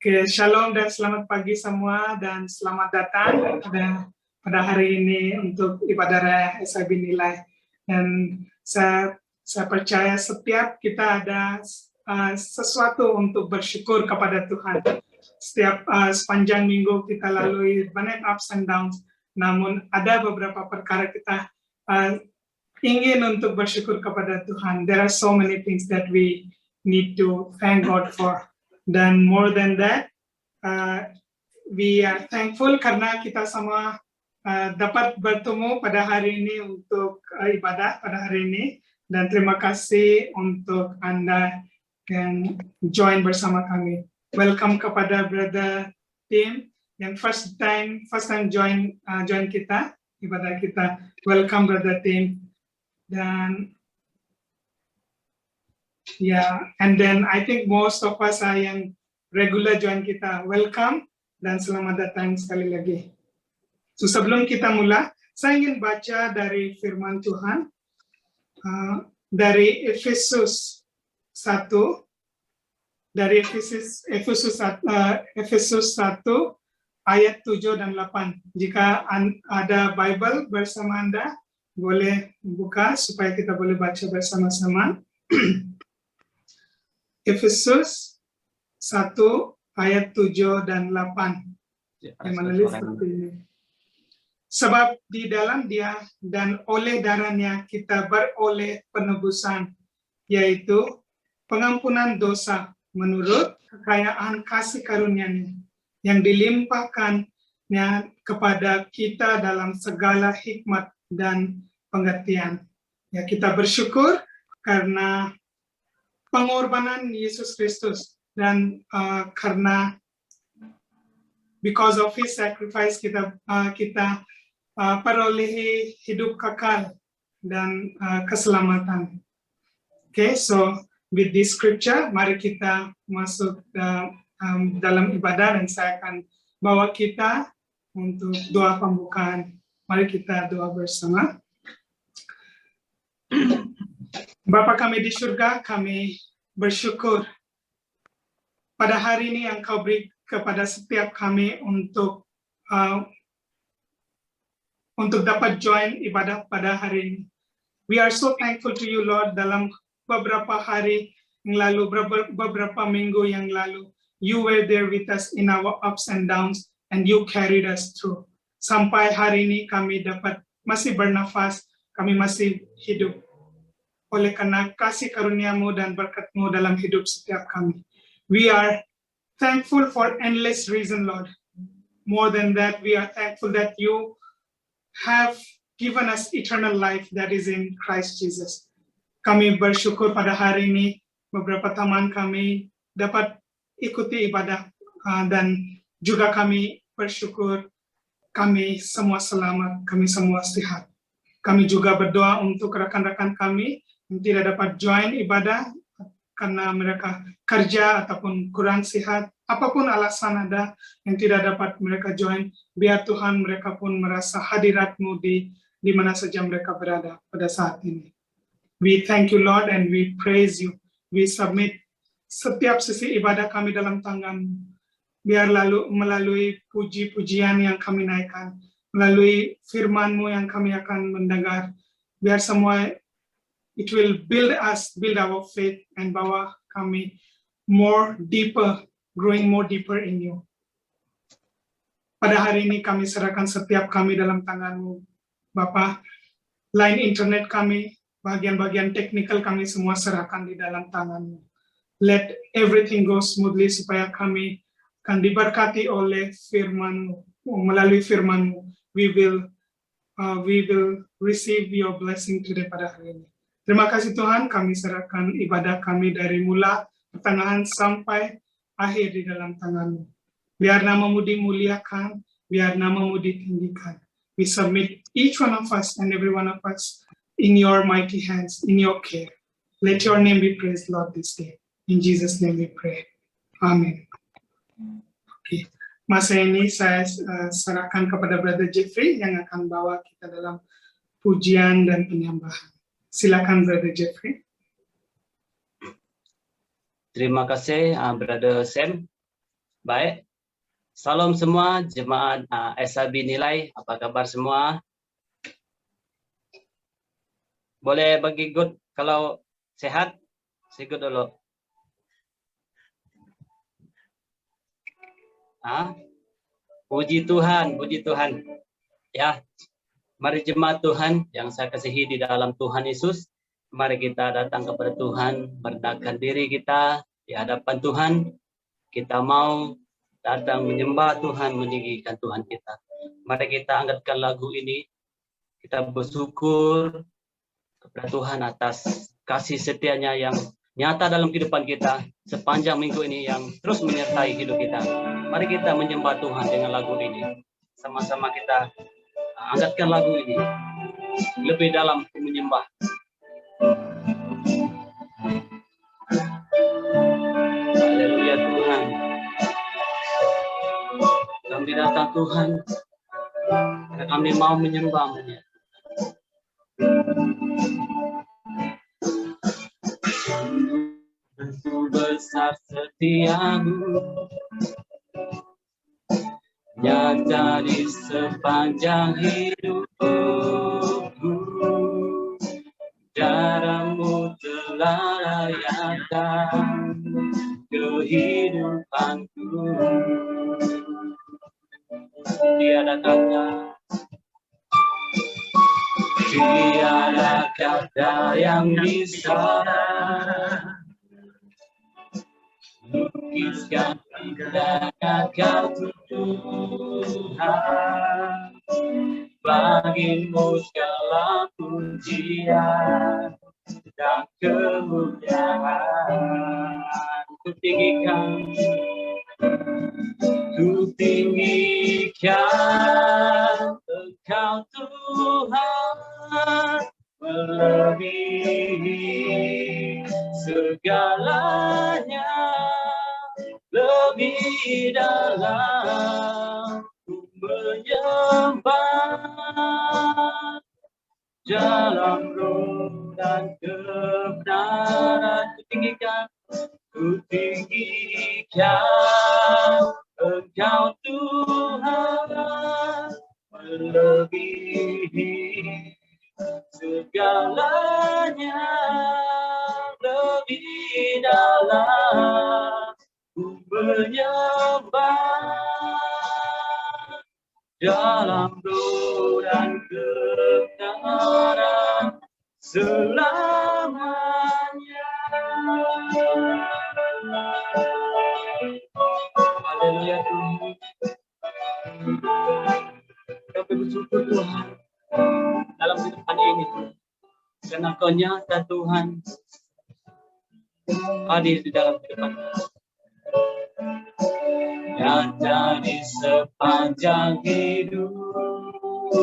Oke, shalom dan selamat pagi semua dan selamat datang pada hari ini untuk ibadah raya SIB Nilai. Dan saya percaya setiap kita ada sesuatu untuk bersyukur kepada Tuhan. Setiap sepanjang minggu kita lalui banyak ups and downs, namun ada beberapa perkara kita ingin untuk bersyukur kepada Tuhan. There are so many things that we need to thank God for. Dan more than that, we are thankful karena kita semua dapat bertemu pada hari ini untuk ibadah pada hari ini. Dan terima kasih untuk Anda yang join bersama kami. Welcome kepada Brother Tim yang first time join kita, ibadah kita. Welcome Brother Tim. Dan and then I think most of us are yang regular join kita. Welcome dan selamat datang sekali lagi. So, sebelum kita mulai, saya ingin baca dari firman Tuhan dari Efesus 1 ayat 7 dan 8. Jika ada Bible bersama Anda, boleh buka supaya kita boleh baca bersama-sama. Efesus 1 ayat 7 dan 8. Yang menulis seperti ini. Sebab di dalam Dia dan oleh darahnya kita beroleh penebusan, yaitu pengampunan dosa menurut kekayaan kasih karunia-Nya yang dilimpahkannya kepada kita dalam segala hikmat dan pengertian. Ya, kita bersyukur karena pengorbanan Yesus Kristus dan karena because of His sacrifice kita perolehi hidup kekal dan keselamatan. Okay, so with this scripture, mari kita masuk dalam ibadah dan saya akan bawa kita untuk doa pembukaan. Mari kita doa bersama. Bapa kami di surga, kami bersyukur pada hari ini yang Kau beri kepada setiap kami untuk dapat join ibadah pada hari ini. We are so thankful to you, Lord. Dalam beberapa hari yang lalu, beberapa minggu yang lalu, you were there with us in our ups and downs, and you carried us through. Sampai hari ini kami dapat masih bernafas, kami masih hidup. Oleh karena kasih karunia-Mu dan berkat-Mu dalam hidup setiap kami. We are thankful for endless reason, Lord. More than that, we are thankful that you have given us eternal life that is in Christ Jesus. Kami bersyukur pada hari ini, beberapa teman kami dapat ikuti ibadah dan juga kami bersyukur kami semua selamat, kami semua sehat. Kami juga berdoa untuk rekan-rekan kami yang tidak dapat join ibadah karena mereka kerja ataupun kurang sehat, apapun alasan ada yang tidak dapat mereka join, biar Tuhan mereka pun merasa hadirat-Mu di mana saja mereka berada pada saat ini. We thank you, Lord, and we praise you. We submit setiap sisi ibadah kami dalam tangan-Mu. Biar melalui puji-pujian yang kami naikkan, melalui firman-Mu yang kami akan mendengar, biar semua it will build our faith and bawa kami growing more deeper in you. Pada hari ini kami serahkan setiap kami dalam tangan-Mu, Bapa. Line internet kami, bagian-bagian teknikal kami semua serahkan di dalam tangan-Mu. Let everything go smoothly supaya kami akan diberkati oleh firman-Mu. Melalui firman-Mu, we will receive your blessing today pada hari ini. Terima kasih Tuhan, kami serahkan ibadah kami dari mula, pertengahan sampai akhir di dalam tangan-Mu. Biar nama-Mu dimuliakan, biar nama-Mu ditinggikan. We submit each one of us and every one of us in your mighty hands, in your care. Let your name be praised, Lord, this day. In Jesus' name we pray. Amen. Okay. Masa ini saya serahkan kepada Brother Jeffrey yang akan bawa kita dalam pujian dan penyembahan. Silakan Brother Jeffrey. Terima kasih Brother Sam. Baik, salam semua jemaat SAB Nilai, apa kabar semua? Boleh bagi good kalau sehat, sikut dulu. Puji Tuhan, puji Tuhan. Ya, mari jemaat Tuhan yang saya kasihi di dalam Tuhan Yesus, mari kita datang kepada Tuhan, merendahkan diri kita di hadapan Tuhan. Kita mau datang menyembah Tuhan, meninggikan Tuhan kita. Mari kita angkatkan lagu ini. Kita bersyukur kepada Tuhan atas kasih setianya yang nyata dalam kehidupan kita sepanjang minggu ini yang terus menyertai hidup kita. Mari kita menyembah Tuhan dengan lagu ini. Sama-sama kita angkatkan lagu ini. Lebih dalam menyembah. Haleluya Tuhan. Kami datang Tuhan, karena kami mau menyembah-Nya. Begitu besar setiamu, nyata di sepanjang hidupku. Darahmu telah layakan kehidupanku. Tiada kata yang bisa lukiskan indahnya Kau Tuhan. Bagimu segala pujian dan kemuliaan. Ku tinggikan Engkau Tuhan, melebihi segalanya, lebih dalam ku menyembah dalam roh dan kebenaran. Ku tinggikan Engkau Tuhan, melebihi segalanya, lebih dalam ku menyembah dalam roh dan kebenaran selamanya. Haleluya Tuhan. Kami bersyukur Tuhan dalam kehidupan ini, karena Kau nyata Tuhan hadir di dalam kehidupan kami. Nyata di sepanjang hidupku,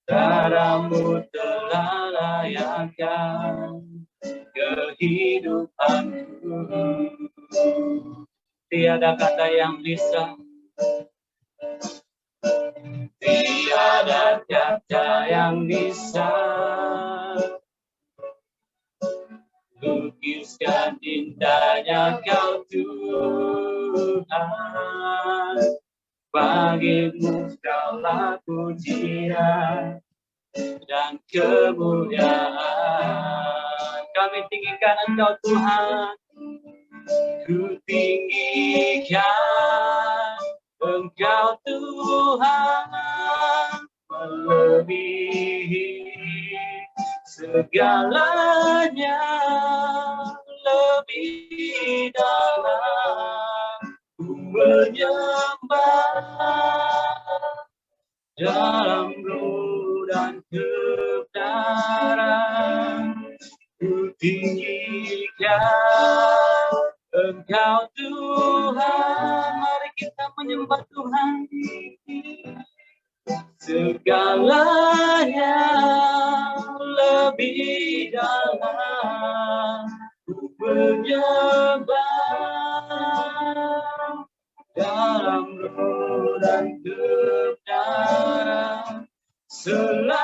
darahmu telah layakan kehidupanku. Tiada kata yang bisa, tiada kata yang bisa lukiskan indahnya Kau Tuhan. Bagimu segala pujian dan kemuliaan. Kami tinggikan Engkau Tuhan, ku tinggikan Engkau Tuhan, melebihi segalanya, lebih dalam ku menyembah dalam roh dan kebenaran. Ku tinggikan Engkau Tuhan. Mari kita menyembah Tuhan. Segalanya lebih dalam ku menyembah dalam roh dan kebenaran selamanya.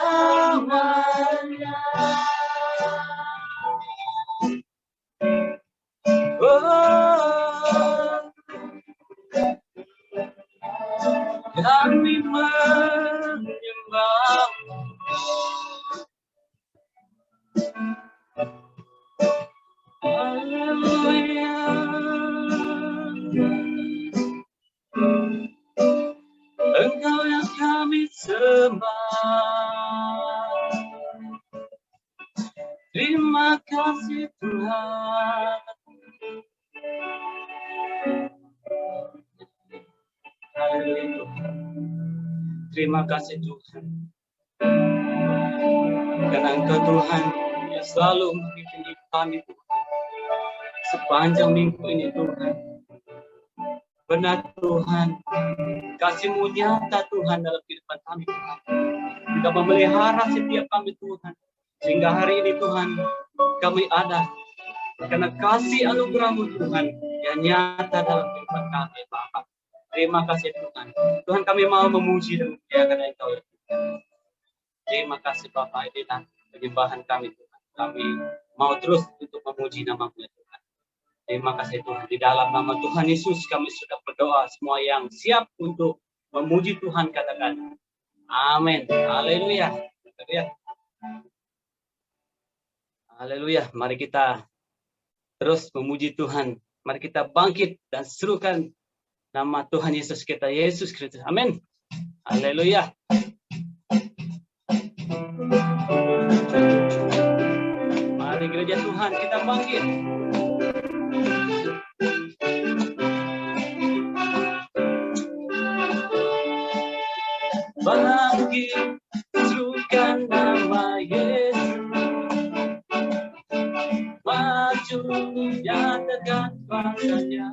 Oh, Haleluya. Engkau yang kami sembah. Terima kasih Tuhan. Haleluya Tuhan. Terima kasih Tuhan. Karena Engkau Tuhan yang selalu memimpin kami Tuhan. Sepanjang minggu ini Tuhan. Benar Tuhan. Kasih-Mu nyata Tuhan dalam kehidupan kami Tuhan. Engkau memelihara setiap kami Tuhan. Sehingga hari ini Tuhan kami ada. Karena kasih anugerah-Mu Tuhan yang nyata dalam kehidupan kami Bapa. Terima kasih Tuhan. Tuhan kami mau memuji dan memuliakan Engkau ya Tuhan. Terima kasih Bapak, inilah penyembahan kami Tuhan. Kami mau terus untuk memuji nama-Mu ya Tuhan. Terima kasih Tuhan. Di dalam nama Tuhan Yesus kami sudah berdoa. Semua yang siap untuk memuji Tuhan katakan amin. Haleluya. Haleluya. Haleluya. Mari kita terus memuji Tuhan. Mari kita bangkit dan serukan nama Tuhan Yesus kita, Yesus Kristus. Amin. Haleluya. Mari gereja Tuhan kita bangkit. Bangkit, serukan nama Yesus. Maju, nyatakan kuasa-Nya.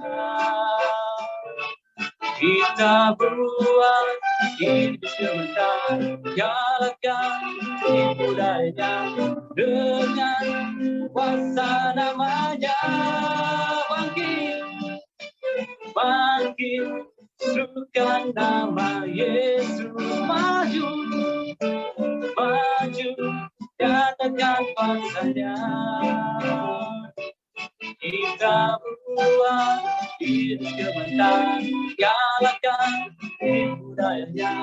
Kita buat hidup sebentar, nyalakan hidup daya dengan kuasa nama-Nya. Bangkit, bangkit, serukan nama Yesus. Maju, maju, nyatakan kuasa-Nya. Kita buat hidup sebentar, nyalakan hidup daya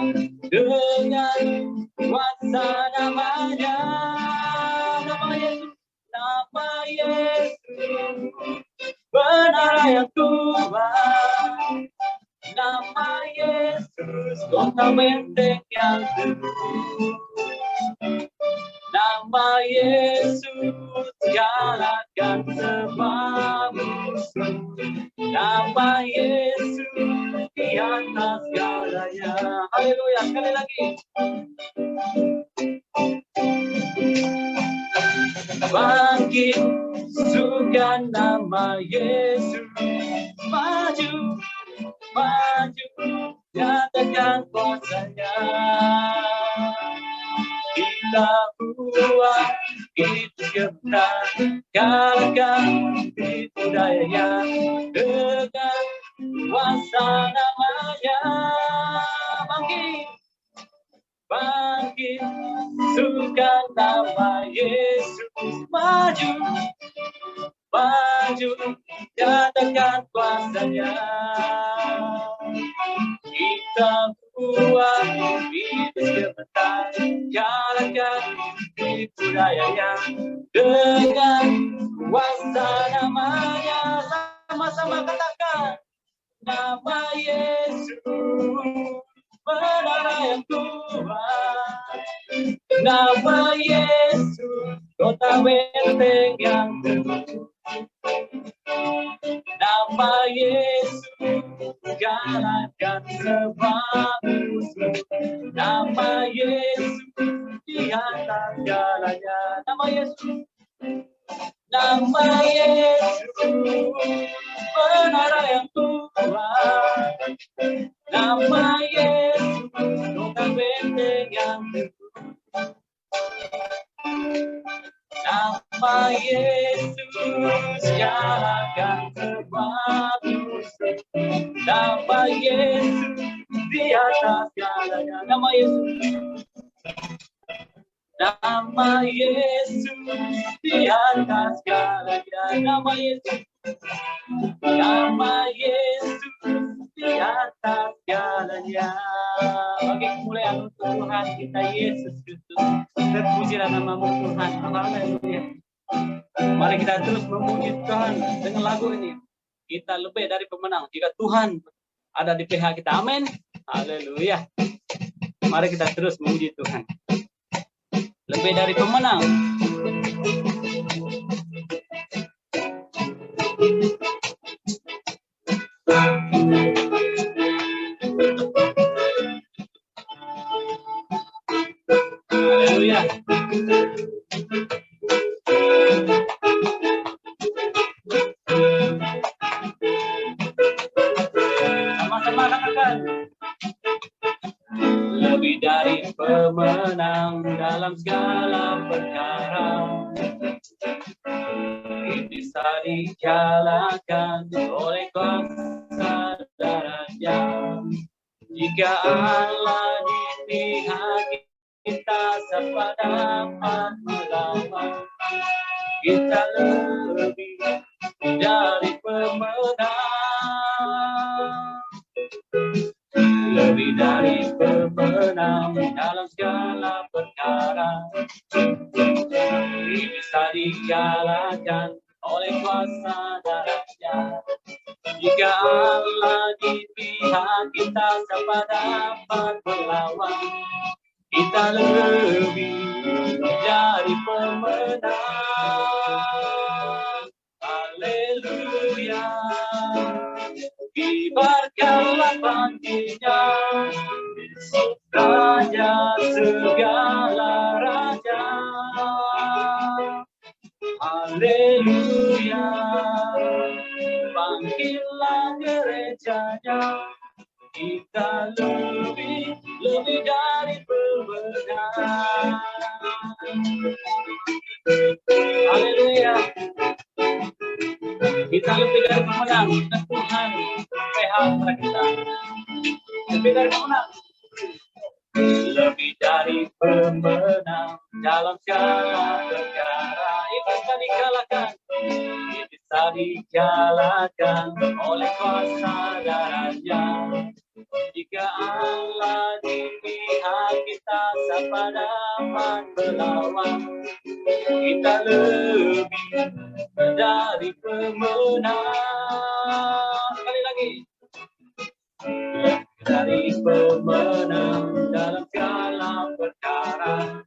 dengan kuasa nama-Nya. Nama Yesus, nama Yesus, benar yang Tuhan. Nama Yesus, kota benteng yang teguh. Nama Yesus, galakkan semua musuh. Nama Yesus, di atas segalanya. Haleluya, sekali lagi. Bangkit, serukan nama Yesus. Maju, maju, nyatakan kuasa-Nya. Kita buat itu sebentar, kalahkan itu daya dengan kuasa nama-Nya. Bangkit, bangkit, serukan nama Yesus. Maju, maju, nyatakan kuasa-Nya. Kita buat itu sebentar, jalankan itu daya-Nya dengan kuasa nama-Nya. Sama-sama katakan nama Yesus, benar yang Tuhan. Nama Yesus, kota benteng yang teguh. Nama Yesus, galakkan semua musuh. Nama Yesus, di atas segalanya. Nama Yesus, nama Yesus, benar yang Tuhan. Nama Yesus, kota benteng yang teguh. Nama Yesus, galakkan semua musuh. Nama Yesus, di atas segalanya. Nama Yesus, nama Yesus, di atas segalanya. Nama Yesus, nama Yesus, di atas segalanya. Bagi kemuliaan untuk Tuhan kita Yesus Kristus, terpujilah nama-Mu Tuhan. Haleluya. Mari kita terus memuji Tuhan dengan lagu ini. Kita lebih dari pemenang jika Tuhan ada di pihak kita. Amin. Haleluya. Mari kita terus memuji Tuhan. Lebih dari pemenang. Haleluya. Sama-sama katakan. Lebih dari pemenang dalam segala perkara, bisa dikalahkan oleh kuasa darahnya. Jika Allah di pihak kita, siapa dapat melawan? Kita lebih dari pemenang. Lebih dari pemenang dalam segala perkara, bisa dikalahkan oleh kuasa darahnya. Jika Allah di pihak kita, siapa dapat melawan? Kita lebih dari pemenang. Haleluya. Kibarkanlah bangkitnya, Yesus Raja segala raja. Haleluya. Bangkitlah gerejanya, kita lebih dari pemenang. Haleluya. Kita lebih dari pemenang. Tuhan sehat pada kita. Lebih dari pemenang. Lebih dari pemenang dalam segala perkara. Bisa dikalahkan. Bisa dikalahkan oleh kuasa darahnya. Jika Allah di pihak kita, siapa dapat melawan? Kita lebih dari pemenang. Sekali lagi. Dari pemenang dalam segala perkara,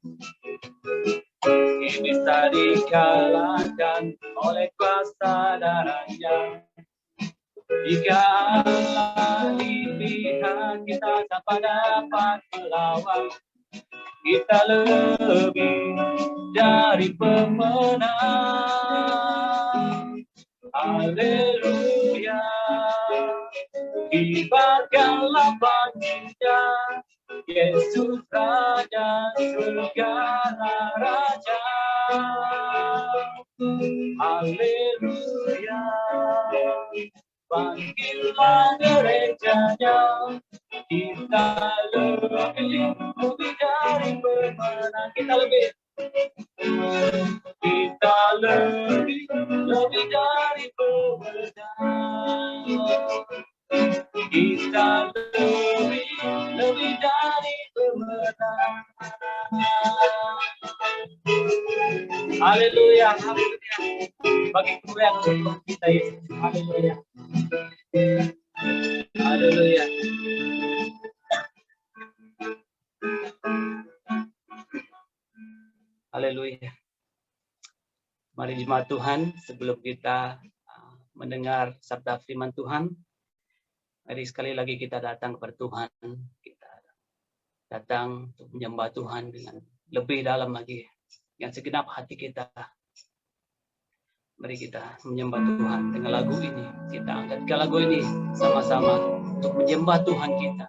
bisa dikalahkan oleh kuasa darahnya. Jika Allah di pihak kita, siapa dapat melawan? Kita lebih dari pemenang. Haleluya. Kibarkanlah bangkitnya, Yesus Raja segala raja. Haleluya. Bangkitlah gerejanya, kita lebih dari pemenang. Kita lebih dari pemenang. Kita lebih dari pemenang. Haleluya, haleluya. Bagi kemuliaan Tuhan kita Yesus. Haleluya. Haleluya. Haleluya. Mari jemaat Tuhan, sebelum kita mendengar sabda firman Tuhan, mari sekali lagi kita datang kepada Tuhan. Kita datang untuk menyembah Tuhan dengan lebih dalam lagi, dengan segenap hati kita. Mari kita menyembah Tuhan dengan lagu ini. Kita angkat lagu ini sama-sama untuk menyembah Tuhan kita.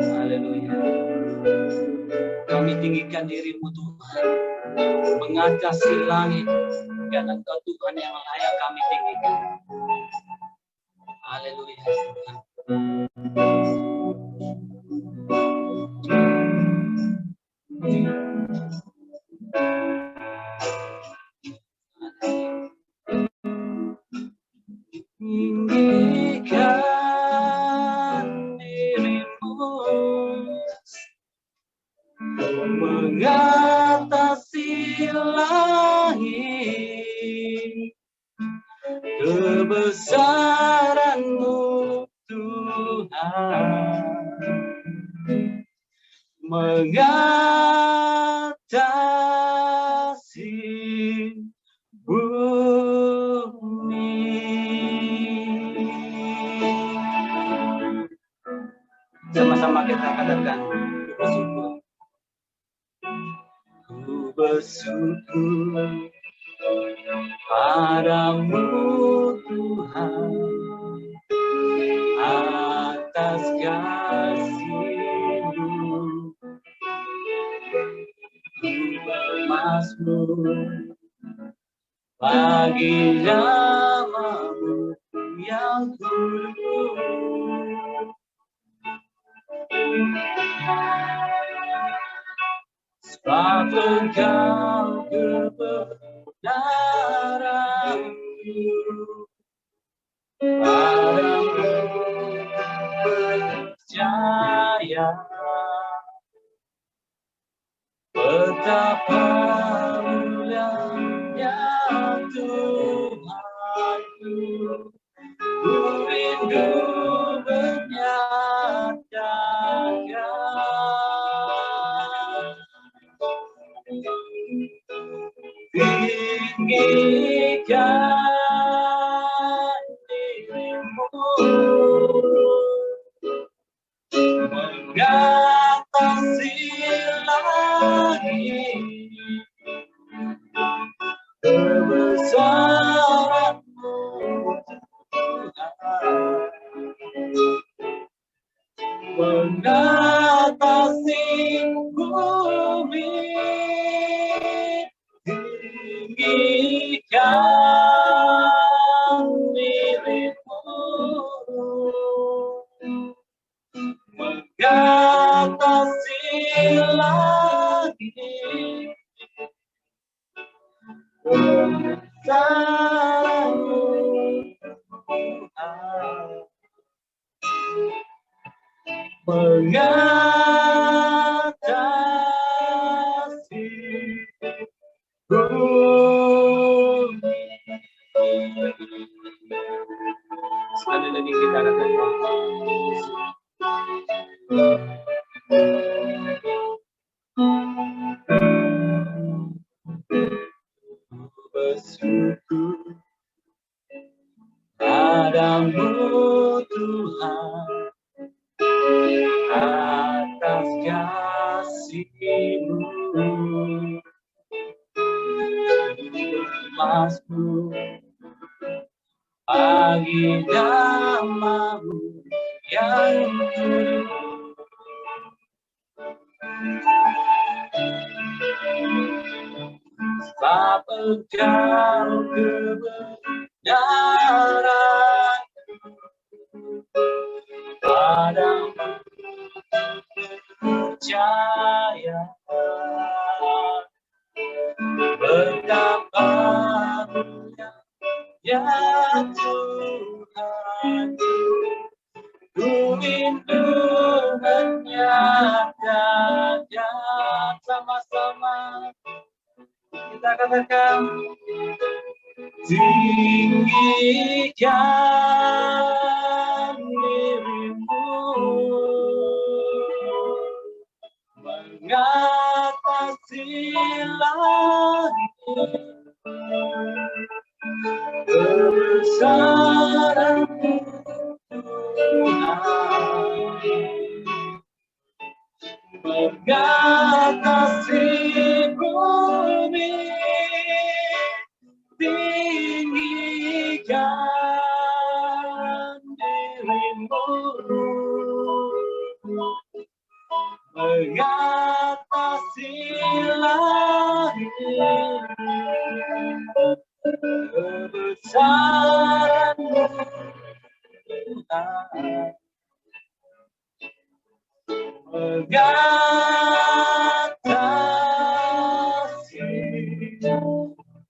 Haleluya. Kami tinggikan diri-Mu Tuhan, mengatasi langit, karena Engkau Tuhan yang layak kami tinggikan. Haleluya Tuhan. Tinggikan diri-Mu, mengatasi langit. kebesaran-Mu Tuhan mengatasi bumi. Sama-sama kita katakan bersyukur. Ku bersyukur padamu Tuhan atas kasih-Mu. Ku bermazmur bagi nama-Mu yang kudus. Sebab Engkau kebenaran-Mu, padamu percaya. Betapa mulianya Tuhanku, ku rindu menyatakan. Tinggikan diri-Mu mengatasi langit, kebesaran-Mu Tuhan mengatasi bumi. Tinggikan diri-Mu mengatasi langit, kebesaran-Mu Tuhan mengatasi bumi. Sekali lagi kita katakan bersyukur padamu Tuhan atas kasih-Mu. Mazmur bagi nama-Mu yang kudus. Sebab Engkau kebenaran, padamu percaya. Betapa mulianya Tuhan, ku rindu menyatakan. Sama-sama kita katakan, tinggikan diri-Mu mengatasi langit, kebesaran-Mu Tuhan mengatasi bumi. Tinggikan diri-Mu mengatasi langit, kebesaran-Mu Tuhan mengatasi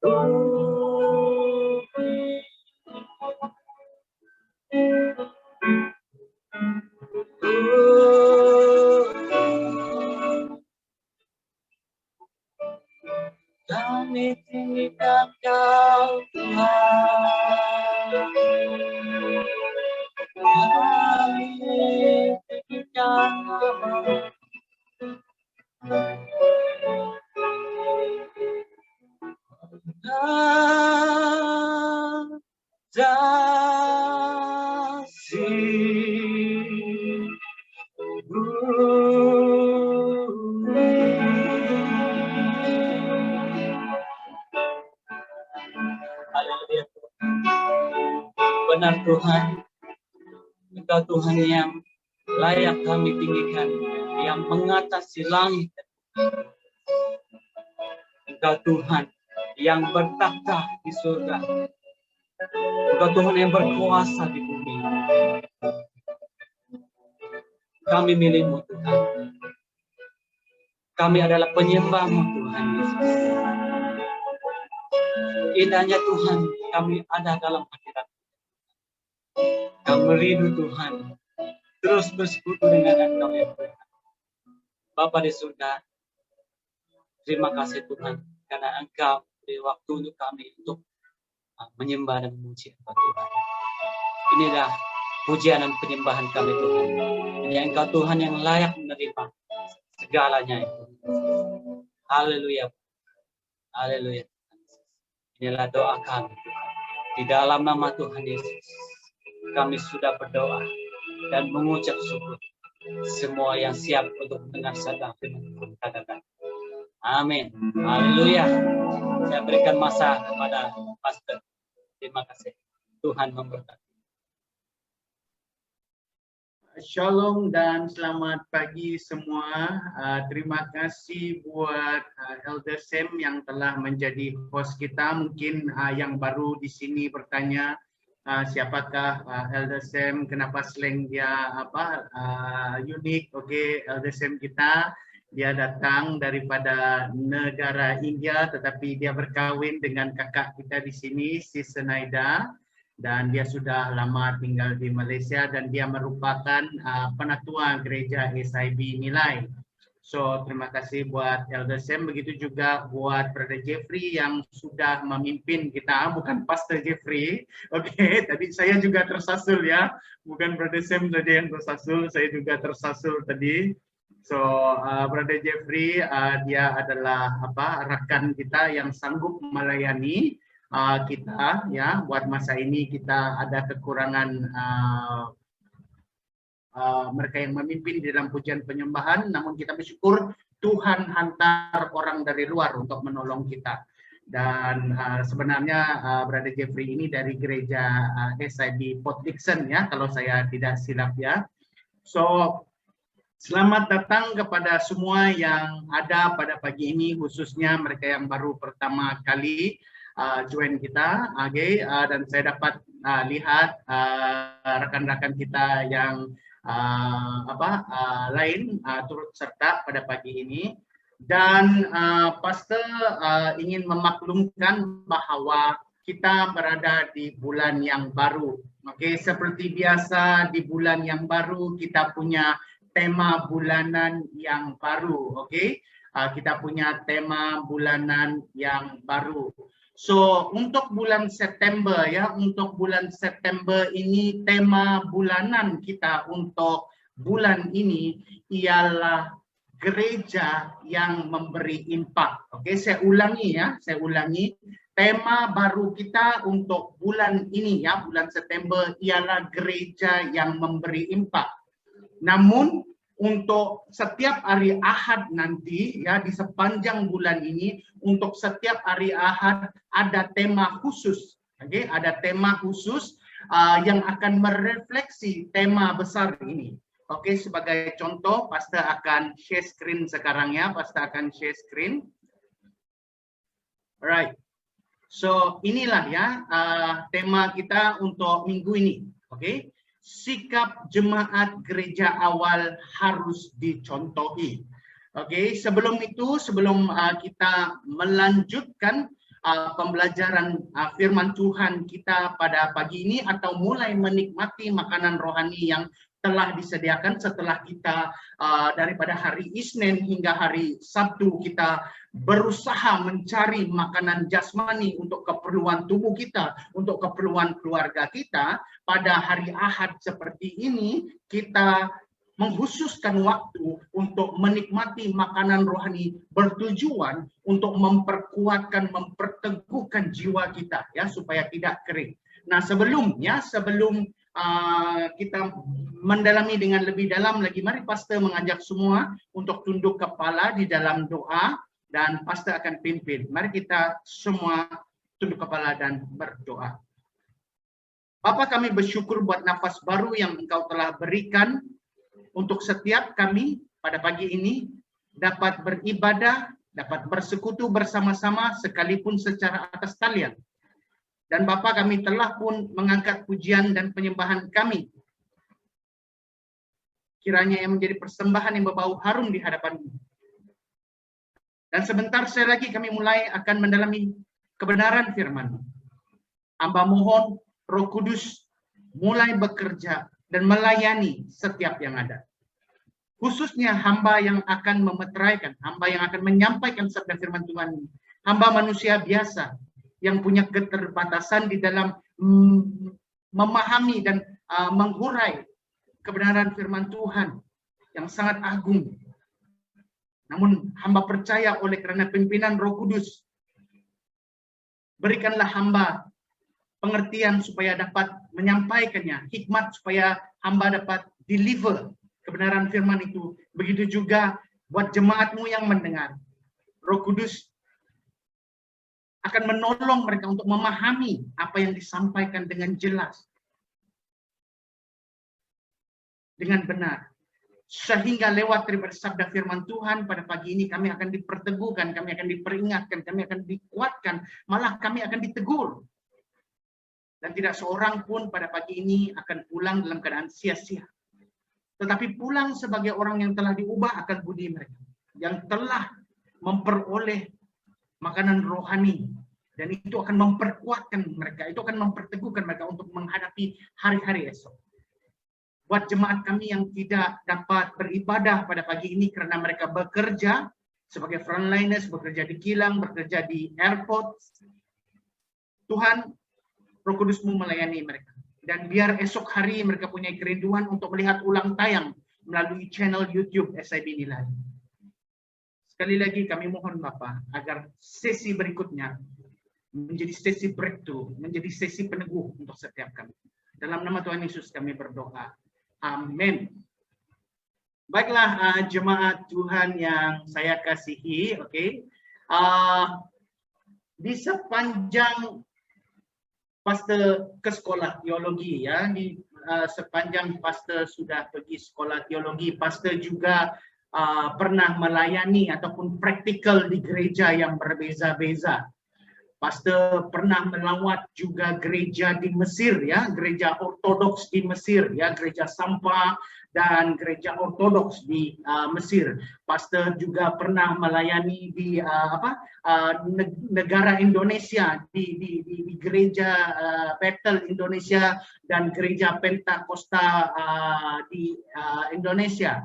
bumi. Kami tinggikan Kau Tuhan, Haleluya. Benar Tuhan, Engkau Tuhan yang layak kami tinggikan, yang mengatasi langit. Engkau Tuhan yang bertakhta di surga. Engkau Tuhan yang berkuasa di bumi. Kami milik-Mu Tuhan. Kami adalah penyembah-Mu Tuhan Yesus. Indahnya Tuhan, kami ada dalam hadirat. Kami rindu Tuhan, terus bersekutu dengan Engkau ya Tuhan. Bapa di surga, terima kasih Tuhan, karena Engkau beri waktu untuk kami untuk menyembah dan memuji Engkau Tuhan. Inilah pujian dan penyembahan kami Tuhan. Hanya Engkau Tuhan yang layak menerima segalanya itu. Haleluya. Haleluya. Inilah doa kami Tuhan. Di dalam nama Tuhan Yesus, kami sudah berdoa dan mengucap syukur. Semua yang siap untuk mendengar sabda firman Tuhan katakan amin. Haleluya. Saya berikan masa kepada Pastor. Terima kasih. Tuhan memberkati. Shalom dan selamat pagi semua. Terima kasih buat Elder Sam yang telah menjadi host kita. Mungkin yang baru di sini bertanya, siapakah Elder Sam? Kenapa slang dia unik? Oke, Elder Sam kita, dia datang daripada negara India, tetapi dia berkahwin dengan kakak kita di sini, si Senaida. Dan dia sudah lama tinggal di Malaysia dan dia merupakan penatua gereja SIB Nilai. So terima kasih buat Elder Sam, begitu juga buat Brother Jeffrey yang sudah memimpin kita, bukan Pastor Jeffrey. Oke, tadi saya juga tersasul ya, bukan Brother Sam tadi yang tersasul, saya juga tersasul tadi. So Brother Jeffrey dia adalah rakan kita yang sanggup melayani kita ya. Buat masa ini kita ada kekurangan mereka yang memimpin di dalam pujian penyembahan, namun kita bersyukur Tuhan hantar orang dari luar untuk menolong kita. Dan sebenarnya Brother Jeffrey ini dari gereja SIB Port Dickson ya, kalau saya tidak silap ya. So selamat datang kepada semua yang ada pada pagi ini, khususnya mereka yang baru pertama kali join kita, dan saya dapat lihat rekan-rekan kita yang lain turut serta pada pagi ini. Dan Pastor ingin memaklumkan bahwa kita berada di bulan yang baru. Oke, seperti biasa di bulan yang baru kita punya tema bulanan yang baru. Oke, kita punya tema bulanan yang baru. So untuk bulan September ya, untuk bulan September ini tema bulanan kita untuk bulan ini ialah gereja yang memberi impak. Oke, saya ulangi ya, saya ulangi. Tema baru kita untuk bulan ini ya, bulan September ialah gereja yang memberi impak. Namun untuk setiap hari Ahad nanti ya, di sepanjang bulan ini, untuk setiap hari Ahad ada tema khusus. Oke, ada tema khusus yang akan merefleksi tema besar ini. Oke, sebagai contoh, Pastor akan share screen sekarang ya. Pastor akan share screen. Alright. So inilah ya tema kita untuk minggu ini. Oke. Sikap jemaat gereja awal harus dicontohi. Oke, sebelum itu, sebelum kita melanjutkan pembelajaran firman Tuhan kita pada pagi ini atau mulai menikmati makanan rohani yang telah disediakan setelah kita daripada hari Isnin hingga hari Sabtu kita berusaha mencari makanan jasmani untuk keperluan tubuh kita, untuk keperluan keluarga kita. Pada hari Ahad seperti ini kita mengkhususkan waktu untuk menikmati makanan rohani bertujuan untuk memperkuatkan, memperteguhkan jiwa kita ya, supaya tidak kering. Nah, sebelum kita mendalami dengan lebih dalam lagi, mari pastor mengajak semua untuk tunduk kepala di dalam doa dan pastor akan pimpin. Mari kita semua tunduk kepala dan berdoa. Bapa, kami bersyukur buat nafas baru yang Engkau telah berikan untuk setiap kami pada pagi ini dapat beribadah, dapat bersekutu bersama-sama sekalipun secara atas talian. Dan Bapa, kami telah pun mengangkat pujian dan penyembahan kami. Kiranya yang menjadi persembahan yang berbau harum di hadapan-Mu. Dan sebentar saya lagi kami mulai akan mendalami kebenaran firman-Mu. Hamba mohon Roh Kudus mulai bekerja dan melayani setiap yang ada. Khususnya hamba yang akan memeteraikan, hamba yang akan menyampaikan sabda firman Tuhan. Hamba manusia biasa yang punya keterbatasan di dalam memahami dan menghurai kebenaran firman Tuhan yang sangat agung. Namun hamba percaya oleh kerana pimpinan Roh Kudus, berikanlah hamba pengertian supaya dapat menyampaikannya, hikmat supaya hamba dapat deliver kebenaran firman itu. Begitu juga buat jemaat-Mu yang mendengar. Roh Kudus akan menolong mereka untuk memahami apa yang disampaikan dengan jelas, dengan benar. Sehingga lewat daripada sabda firman Tuhan pada pagi ini kami akan diperteguhkan, kami akan diperingatkan, kami akan dikuatkan, malah kami akan ditegur. Dan tidak seorang pun pada pagi ini akan pulang dalam keadaan sia-sia. Tetapi pulang sebagai orang yang telah diubah akan budi mereka, yang telah memperoleh makanan rohani, dan itu akan memperkuatkan mereka, itu akan memperteguhkan mereka untuk menghadapi hari-hari esok. Buat jemaat kami yang tidak dapat beribadah pada pagi ini karena mereka bekerja sebagai frontliners, bekerja di kilang, bekerja di airport, Tuhan, Roh Kudus-Mu melayani mereka. Dan biar esok hari mereka punya kerinduan untuk melihat ulang tayang melalui channel YouTube SIB Nilai. Sekali lagi kami mohon Bapa agar sesi berikutnya menjadi sesi breakthrough, menjadi sesi peneguh untuk setiap kami. Dalam nama Tuhan Yesus kami berdoa. Amin. Baiklah jemaat Tuhan yang saya kasihi, oke. Di sepanjang pastor ke sekolah teologi ya, di sepanjang pastor sudah pergi sekolah teologi, pastor juga pernah melayani ataupun praktikal di gereja yang berbeza-beza. Pastor pernah melawat juga gereja di Mesir ya, gereja ortodoks di Mesir ya, gereja Sampa dan gereja ortodoks di Mesir. Pastor juga pernah melayani di negara Indonesia, di gereja Bethel Indonesia dan gereja Pentakosta di Indonesia.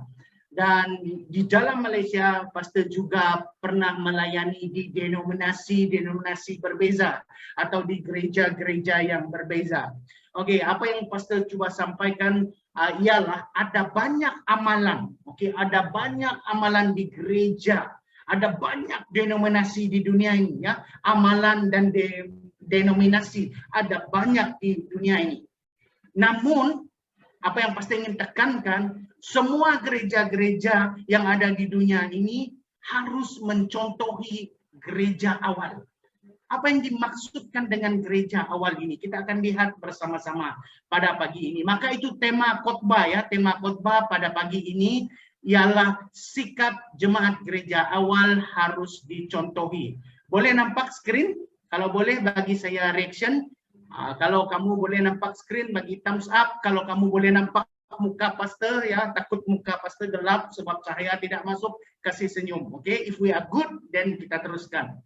Dan di dalam Malaysia, pastor juga pernah melayani di denominasi berbeza atau di gereja-gereja yang berbeza. Oke, apa yang pastor coba sampaikan ialah ada banyak amalan. Oke, ada banyak amalan di gereja, ada banyak denominasi di dunia ini ya, amalan dan denominasi ada banyak di dunia ini. Namun apa yang pasti ingin tekankan, semua gereja-gereja yang ada di dunia ini harus mencontohi gereja awal. Apa yang dimaksudkan dengan gereja awal ini? Kita akan lihat bersama-sama pada pagi ini. Maka itu tema khotbah ya, tema khotbah pada pagi ini ialah sikap jemaat gereja awal harus dicontohi. Boleh nampak screen? Kalau boleh bagi saya reaction. Kalau kamu boleh nampak screen bagi thumbs up, kalau kamu boleh nampak muka pastor ya, takut muka pastor gelap sebab cahaya tidak masuk, kasih senyum. Oke, if we are good then kita teruskan.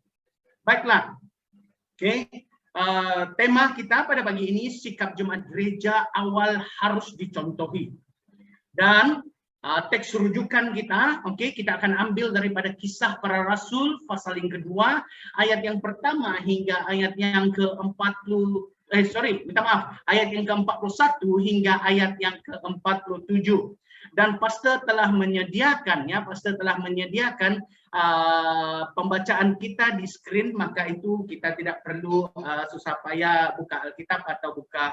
Baiklah. Oke. Tema kita pada pagi ini sikap jemaat gereja awal harus dicontohi. Dan teks rujukan kita, oke, kita akan ambil daripada Kisah Para Rasul pasal yang kedua, ayat yang pertama hingga ayat yang ayat yang ke-41 hingga ayat yang ke-47. dan pastor telah menyediakan pembacaan kita di screen, maka itu kita tidak perlu susah payah buka Alkitab atau buka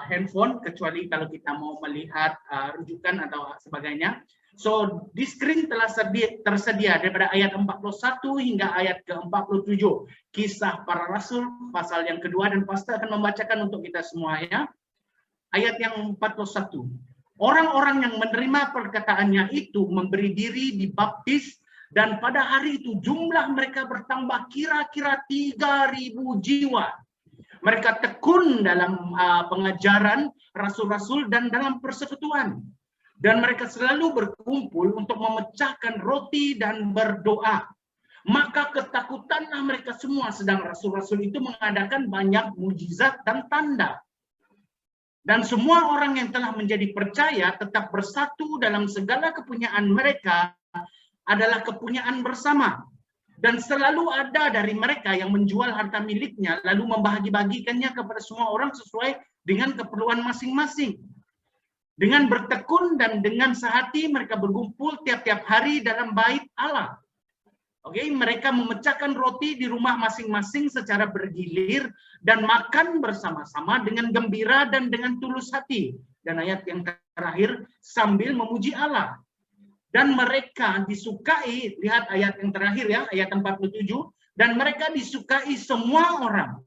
handphone, kecuali kalau kita mau melihat rujukan atau sebagainya. So di screen telah tersedia daripada ayat 41 hingga ayat ke-47 Kisah Para Rasul pasal yang kedua, dan pastor akan membacakan untuk kita semua ya. Ayat yang 41. Orang-orang yang menerima perkataannya itu memberi diri dibaptis, dan pada hari itu jumlah mereka bertambah kira-kira 3.000 jiwa. Mereka tekun dalam pengajaran rasul-rasul dan dalam persekutuan. Dan mereka selalu berkumpul untuk memecahkan roti dan berdoa. Maka ketakutanlah mereka semua, sedang rasul-rasul itu mengadakan banyak mujizat dan tanda. Dan semua orang yang telah menjadi percaya tetap bersatu dalam segala kepunyaan mereka adalah kepunyaan bersama. Dan selalu ada dari mereka yang menjual harta miliknya lalu membagi-bagikannya kepada semua orang sesuai dengan keperluan masing-masing. Dengan bertekun dan dengan sehati mereka berkumpul tiap-tiap hari dalam bait Allah. Mereka memecahkan roti di rumah masing-masing secara bergilir dan makan bersama-sama dengan gembira dan dengan tulus hati. Dan ayat yang terakhir, sambil memuji Allah. Dan mereka disukai, lihat ayat yang terakhir ya, ayat 47, dan mereka disukai semua orang.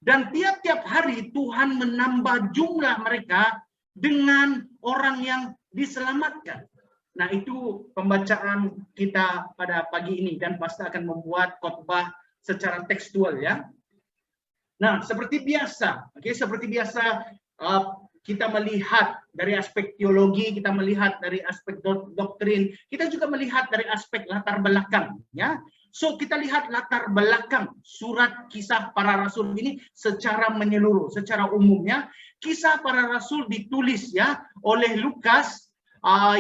Dan tiap-tiap hari Tuhan menambah jumlah mereka dengan orang yang diselamatkan. Nah, itu pembacaan kita pada pagi ini, dan pastor akan membuat khotbah secara tekstual ya. Nah, seperti biasa, kita melihat dari aspek teologi, kita melihat dari aspek doktrin, kita juga melihat dari aspek latar belakang ya. So kita lihat latar belakang surat Kisah Para Rasul ini secara menyeluruh, secara umumnya. Kisah Para Rasul ditulis ya oleh Lukas,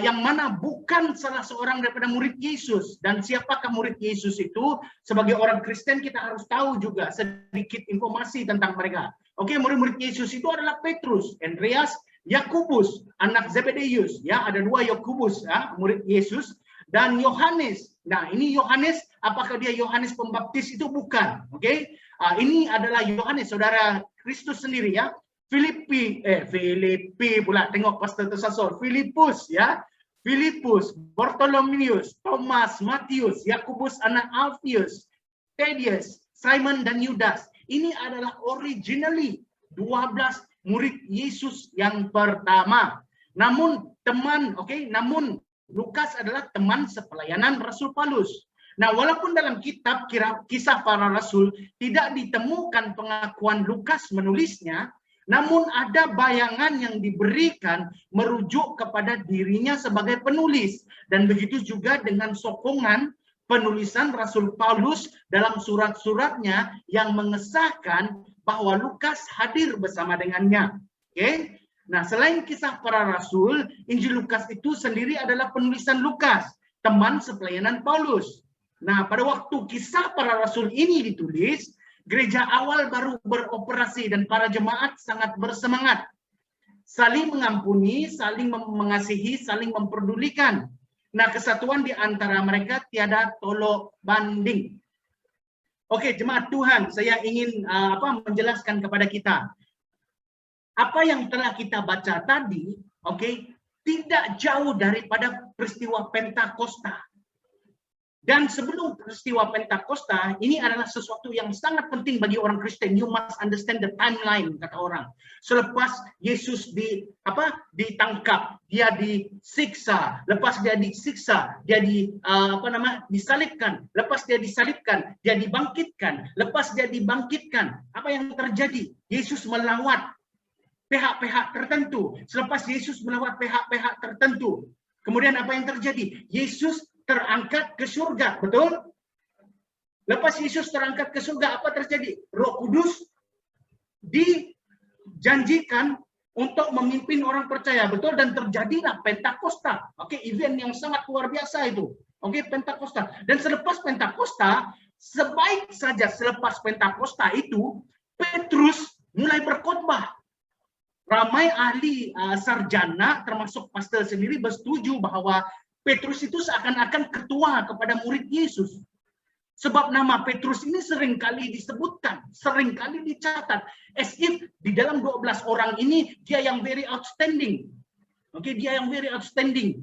yang mana bukan salah seorang daripada murid Yesus. Dan siapakah murid Yesus itu? Sebagai orang Kristen kita harus tahu juga sedikit informasi tentang mereka. Murid-murid Yesus itu adalah Petrus, Andreas, Yakobus, anak Zebedeus. Ya, ada 2 Yakobus, ya, murid Yesus, dan Yohanes. Nah, ini Yohanes, apakah dia Yohanes Pembaptis? Itu bukan. Ini adalah Yohanes, saudara Kristus sendiri ya. Filipi pula, tengok pastor tersasar. Filipus ya, Filipus, Bartolomeus, Thomas, Matius, Yakobus anak Alphaeus, Thaddeus, Simon dan Yudas. Ini adalah originally 12 murid Yesus yang pertama. Namun namun Lukas adalah teman sepelayanan Rasul Paulus. Nah, walaupun dalam kitab Kisah Para Rasul tidak ditemukan pengakuan Lukas menulisnya, namun ada bayangan yang diberikan merujuk kepada dirinya sebagai penulis. Dan begitu juga dengan sokongan penulisan Rasul Paulus dalam surat-suratnya yang mengesahkan bahwa Lukas hadir bersama dengannya. Nah, selain Kisah Para Rasul, Injil Lukas itu sendiri adalah penulisan Lukas, teman sepelayanan Paulus. Nah, pada waktu Kisah Para Rasul ini ditulis, gereja awal baru beroperasi dan para jemaat sangat bersemangat. Saling mengampuni, saling mengasihi, saling memperdulikan. Nah, kesatuan di antara mereka tiada tolok banding. Jemaat Tuhan, saya ingin menjelaskan kepada kita. Apa yang telah kita baca tadi, tidak jauh daripada peristiwa Pentakosta. Dan sebelum peristiwa Pentakosta, ini adalah sesuatu yang sangat penting bagi orang Kristen. You must understand the timeline, kata orang. Selepas Yesus ditangkap, dia disiksa. Lepas dia disiksa, dia disalibkan. Lepas dia disalibkan, dia dibangkitkan. Lepas dia dibangkitkan, apa yang terjadi? Yesus melawat pihak-pihak tertentu. Selepas Yesus melawat pihak-pihak tertentu, kemudian apa yang terjadi? Yesus terangkat ke surga, betul? Lepas Yesus terangkat ke surga, apa terjadi? Roh Kudus dijanjikan untuk memimpin orang percaya, betul? Dan terjadilah Pentakosta. Event yang sangat luar biasa itu. Pentakosta. Dan selepas Pentakosta, sebaik saja selepas Pentakosta itu, Petrus mulai berkhotbah. ramai ahli sarjana termasuk pastor sendiri bersetuju bahwa Petrus itu seakan-akan ketua kepada murid Yesus. Sebab nama Petrus ini seringkali disebutkan, seringkali dicatat. As if di dalam 12 orang ini dia yang very outstanding. Oke, dia yang very outstanding.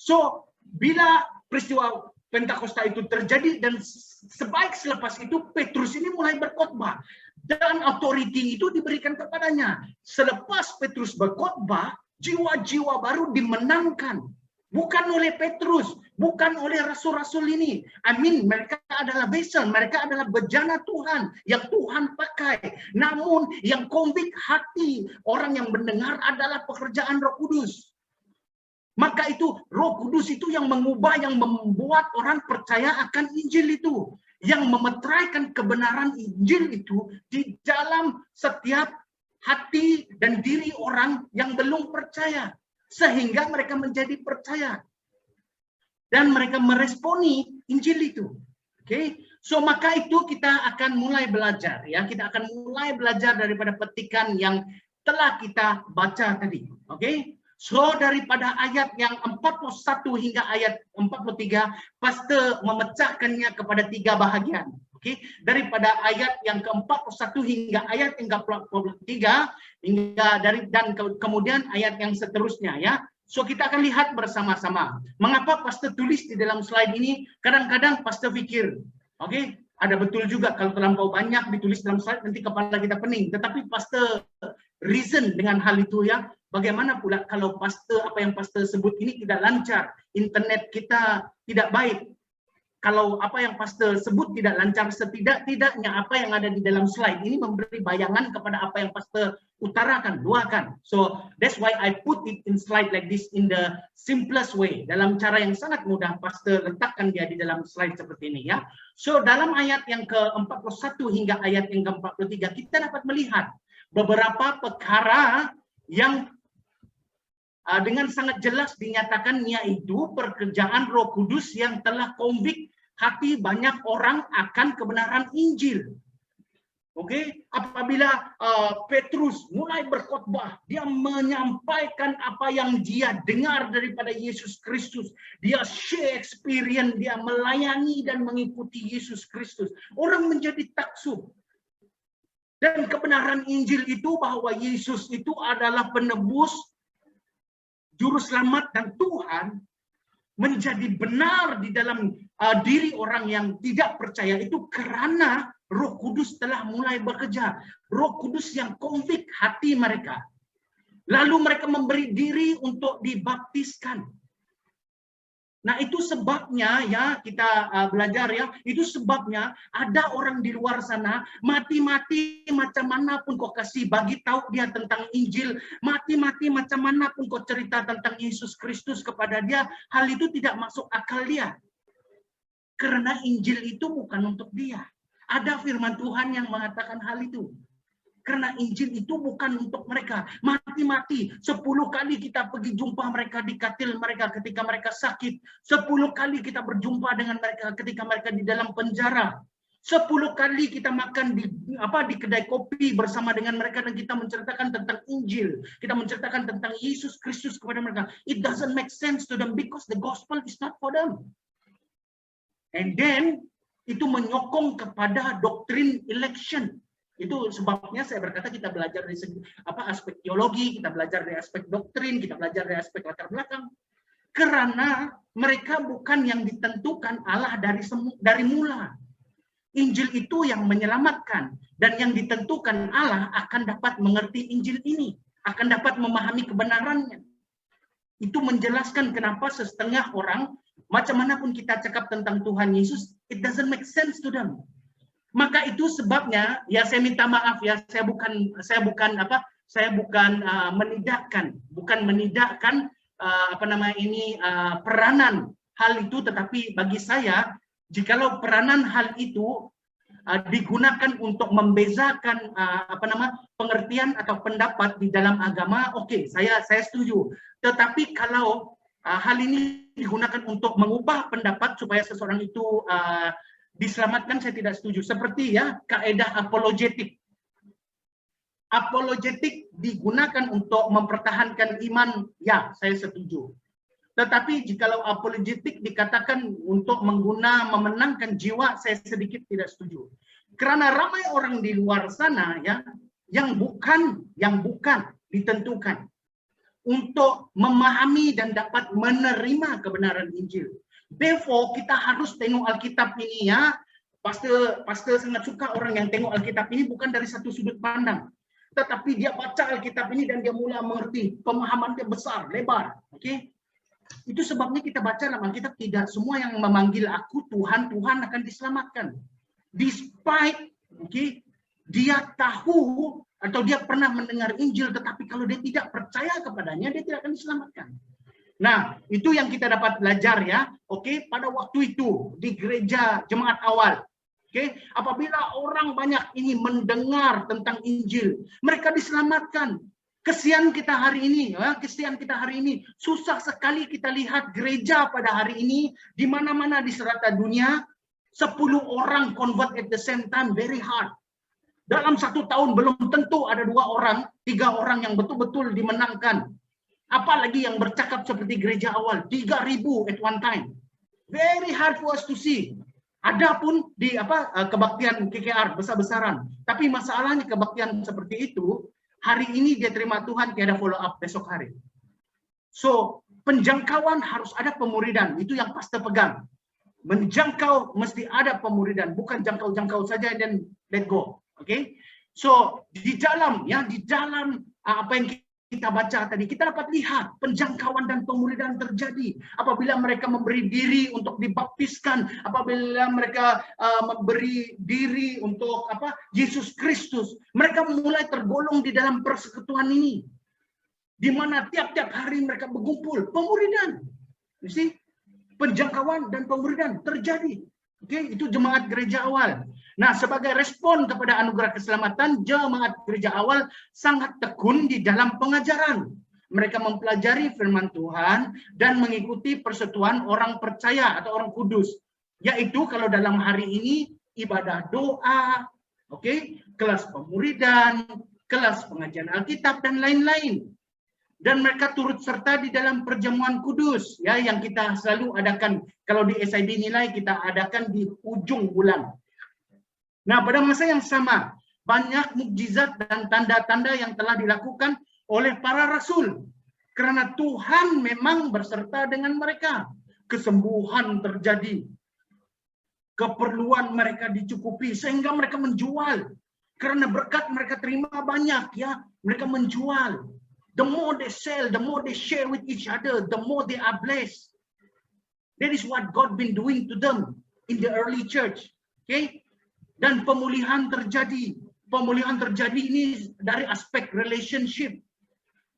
So, bila peristiwa Pentakosta itu terjadi dan sebaik selepas itu Petrus ini mulai berkhotbah dan authority itu diberikan kepadanya. Selepas Petrus berkhotbah, jiwa-jiwa baru dimenangkan. Bukan oleh Petrus, bukan oleh rasul-rasul ini. Mereka adalah vessel, mereka adalah bejana Tuhan yang Tuhan pakai. Namun yang konvik hati orang yang mendengar adalah pekerjaan Roh Kudus. Maka itu Roh Kudus itu yang mengubah, yang membuat orang percaya akan Injil itu. Yang memeteraikan kebenaran Injil itu di dalam setiap hati dan diri orang yang belum percaya. Sehingga mereka menjadi percaya. Dan mereka meresponi Injil itu. Oke, so maka itu kita akan mulai belajar ya. Kita akan mulai belajar daripada petikan yang telah kita baca tadi. Oke. So daripada ayat yang 41 hingga ayat 43, pastor memecahkannya kepada 3 bahagian. Oke, daripada ayat yang ke-41 hingga ayat yang ke-43 hingga kemudian ayat yang seterusnya ya. So kita akan lihat bersama-sama. Mengapa pastor tulis di dalam slide ini? Kadang-kadang pastor pikir, oke, ada betul juga kalau terlampau banyak ditulis dalam slide nanti kepala kita pening. Tetapi pastor reason dengan hal itu ya. Bagaimana pula kalau pastor apa yang pastor sebut ini tidak lancar, internet kita tidak baik. Kalau apa yang pastor sebut tidak lancar, setidak-tidaknya apa yang ada di dalam slide ini memberi bayangan kepada apa yang pastor utarakan, luahkan. So that's why I put it in slide like this in the simplest way. Dalam cara yang sangat mudah pastor letakkan dia di dalam slide seperti ini ya. So dalam ayat yang ke-41 hingga ayat yang ke-43 kita dapat melihat beberapa perkara yang dengan sangat jelas dinyatakan yaitu pekerjaan Roh Kudus yang telah konvik hati banyak orang akan kebenaran Injil. Oke, apabila Petrus mulai berkhotbah, dia menyampaikan apa yang dia dengar daripada Yesus Kristus. Dia share experience, dia melayani dan mengikuti Yesus Kristus. Orang menjadi taksub. Dan kebenaran Injil itu bahwa Yesus itu adalah penebus, juru selamat dan Tuhan menjadi benar di dalam diri orang yang tidak percaya itu karena Roh Kudus telah mulai bekerja. Roh Kudus yang konvik hati mereka. Lalu mereka memberi diri untuk dibaptiskan. Nah itu sebabnya ya kita belajar ya, itu sebabnya ada orang di luar sana mati-mati macam mana pun kau kasih bagi tahu dia tentang Injil, mati-mati macam mana pun kau cerita tentang Yesus Kristus kepada dia, hal itu tidak masuk akal dia. Karena Injil itu bukan untuk dia. Ada firman Tuhan yang mengatakan hal itu. Karena Injil itu bukan untuk mereka. Mati-mati 10 kali kita pergi jumpa mereka di katil mereka ketika mereka sakit. 10 kali kita berjumpa dengan mereka ketika mereka di dalam penjara. 10 kali kita makan di kedai kopi bersama dengan mereka dan kita menceritakan tentang Injil. Kita menceritakan tentang Yesus Kristus kepada mereka. It doesn't make sense to them because the gospel is not for them. And then itu menyokong kepada doktrin election. Itu sebabnya saya berkata kita belajar dari aspek teologi, kita belajar dari aspek doktrin, kita belajar dari aspek latar belakang. Karena mereka bukan yang ditentukan Allah dari mula. Injil itu yang menyelamatkan dan yang ditentukan Allah akan dapat mengerti Injil ini, akan dapat memahami kebenarannya. Itu menjelaskan kenapa setengah orang macam mana pun kita cakap tentang Tuhan Yesus, it doesn't make sense to them. Maka itu sebabnya ya saya minta maaf ya saya bukan menidakkan peranan hal itu, tetapi bagi saya jikalau peranan hal itu digunakan untuk membezakan pengertian atau pendapat di dalam agama, oke, saya setuju. Tetapi kalau hal ini digunakan untuk mengubah pendapat supaya seseorang itu diselamatkan, saya tidak setuju. Seperti ya kaidah apologetik. apologetik digunakan untuk mempertahankan iman, ya, saya setuju. Tetapi jikalau apologetik dikatakan untuk memenangkan jiwa, saya sedikit tidak setuju. Karena ramai orang di luar sana ya yang bukan ditentukan untuk memahami dan dapat menerima kebenaran Injil. Therefore, kita harus tengok Alkitab ini ya. Pastor sangat suka orang yang tengok Alkitab ini bukan dari satu sudut pandang, tetapi dia baca Alkitab ini dan dia mula mengerti, pemahaman dia besar, lebar. Oke? Itu sebabnya kita baca dalam Alkitab, tidak semua yang memanggil aku Tuhan, Tuhan akan diselamatkan. Despite dia tahu atau dia pernah mendengar Injil, tetapi kalau dia tidak percaya kepadanya, dia tidak akan diselamatkan. Nah, itu yang kita dapat belajar ya. Pada waktu itu di gereja jemaat awal, apabila orang banyak ini mendengar tentang Injil, mereka diselamatkan. Kesian kita hari ini, susah sekali kita lihat gereja pada hari ini di mana-mana di serata dunia 10 orang convert at the same time, very hard. Dalam 1 tahun belum tentu ada 2 orang, 3 orang yang betul-betul dimenangkan. Apalagi yang bercakap seperti gereja awal, 3.000 at one time. Very hard for us to see. Ada pun di kebaktian KKR besar-besaran. Tapi masalahnya kebaktian seperti itu, hari ini dia terima Tuhan, tiada follow up besok hari. So, penjangkauan harus ada pemuridan. Itu yang pastor pegang. Menjangkau mesti ada pemuridan, bukan jangkau-jangkau saja dan let go. So, di dalam apa yang kita baca tadi, kita dapat lihat penjangkauan dan pemuridan terjadi apabila mereka memberi diri untuk dibaptiskan, apabila mereka memberi diri untuk Yesus Kristus. Mereka mulai tergolong di dalam persekutuan ini, di mana tiap-tiap hari mereka berkumpul, pemuridan. You see? Penjangkauan dan pemuridan terjadi. Itu jemaat gereja awal. Nah, sebagai respon kepada anugerah keselamatan, jemaat gereja awal sangat tekun di dalam pengajaran. Mereka mempelajari firman Tuhan dan mengikuti persekutuan orang percaya atau orang kudus. Yaitu kalau dalam hari ini ibadah doa, kelas pemuridan, kelas pengajian Alkitab dan lain-lain. Dan mereka turut serta di dalam perjamuan kudus ya yang kita selalu adakan. Kalau di SID Nilai kita adakan di ujung bulan. Nah, pada masa yang sama, banyak mukjizat dan tanda-tanda yang telah dilakukan oleh para rasul. Karena Tuhan memang berserta dengan mereka. Kesembuhan terjadi. Keperluan mereka dicukupi sehingga mereka menjual. Karena berkat mereka terima banyak ya, mereka menjual. The more they sell, the more they share with each other, the more they are blessed. That is what God been doing to them in the early church. Dan pemulihan terjadi. Pemulihan terjadi ini dari aspek relationship.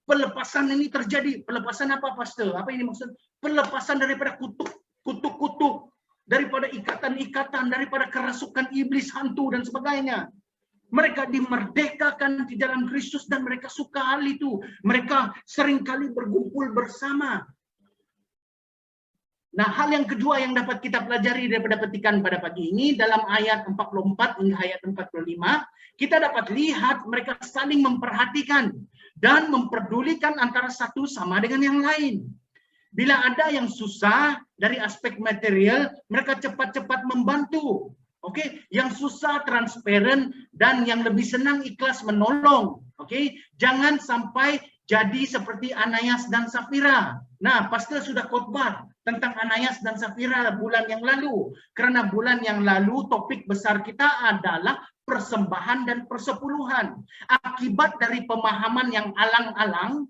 Pelepasan ini terjadi. Pelepasan apa, Pastor? Apa ini maksud? Pelepasan daripada kutuk-kutuk, daripada ikatan-ikatan, daripada kerasukan iblis, hantu dan sebagainya. Mereka dimerdekakan di dalam Kristus dan mereka suka hal itu. Mereka seringkali berkumpul bersama. Nah, hal yang kedua yang dapat kita pelajari daripada petikan pada pagi ini, dalam ayat 44 hingga ayat 45, kita dapat lihat mereka saling memperhatikan dan memperdulikan antara satu sama dengan yang lain. Bila ada yang susah dari aspek material, mereka cepat-cepat membantu. Yang susah transparan dan yang lebih senang ikhlas menolong. Jangan sampai jadi seperti Ananias dan Safira. Nah, pastor sudah khotbah tentang Ananias dan Safira bulan yang lalu. Karena bulan yang lalu topik besar kita adalah persembahan dan persepuluhan. Akibat dari pemahaman yang alang-alang,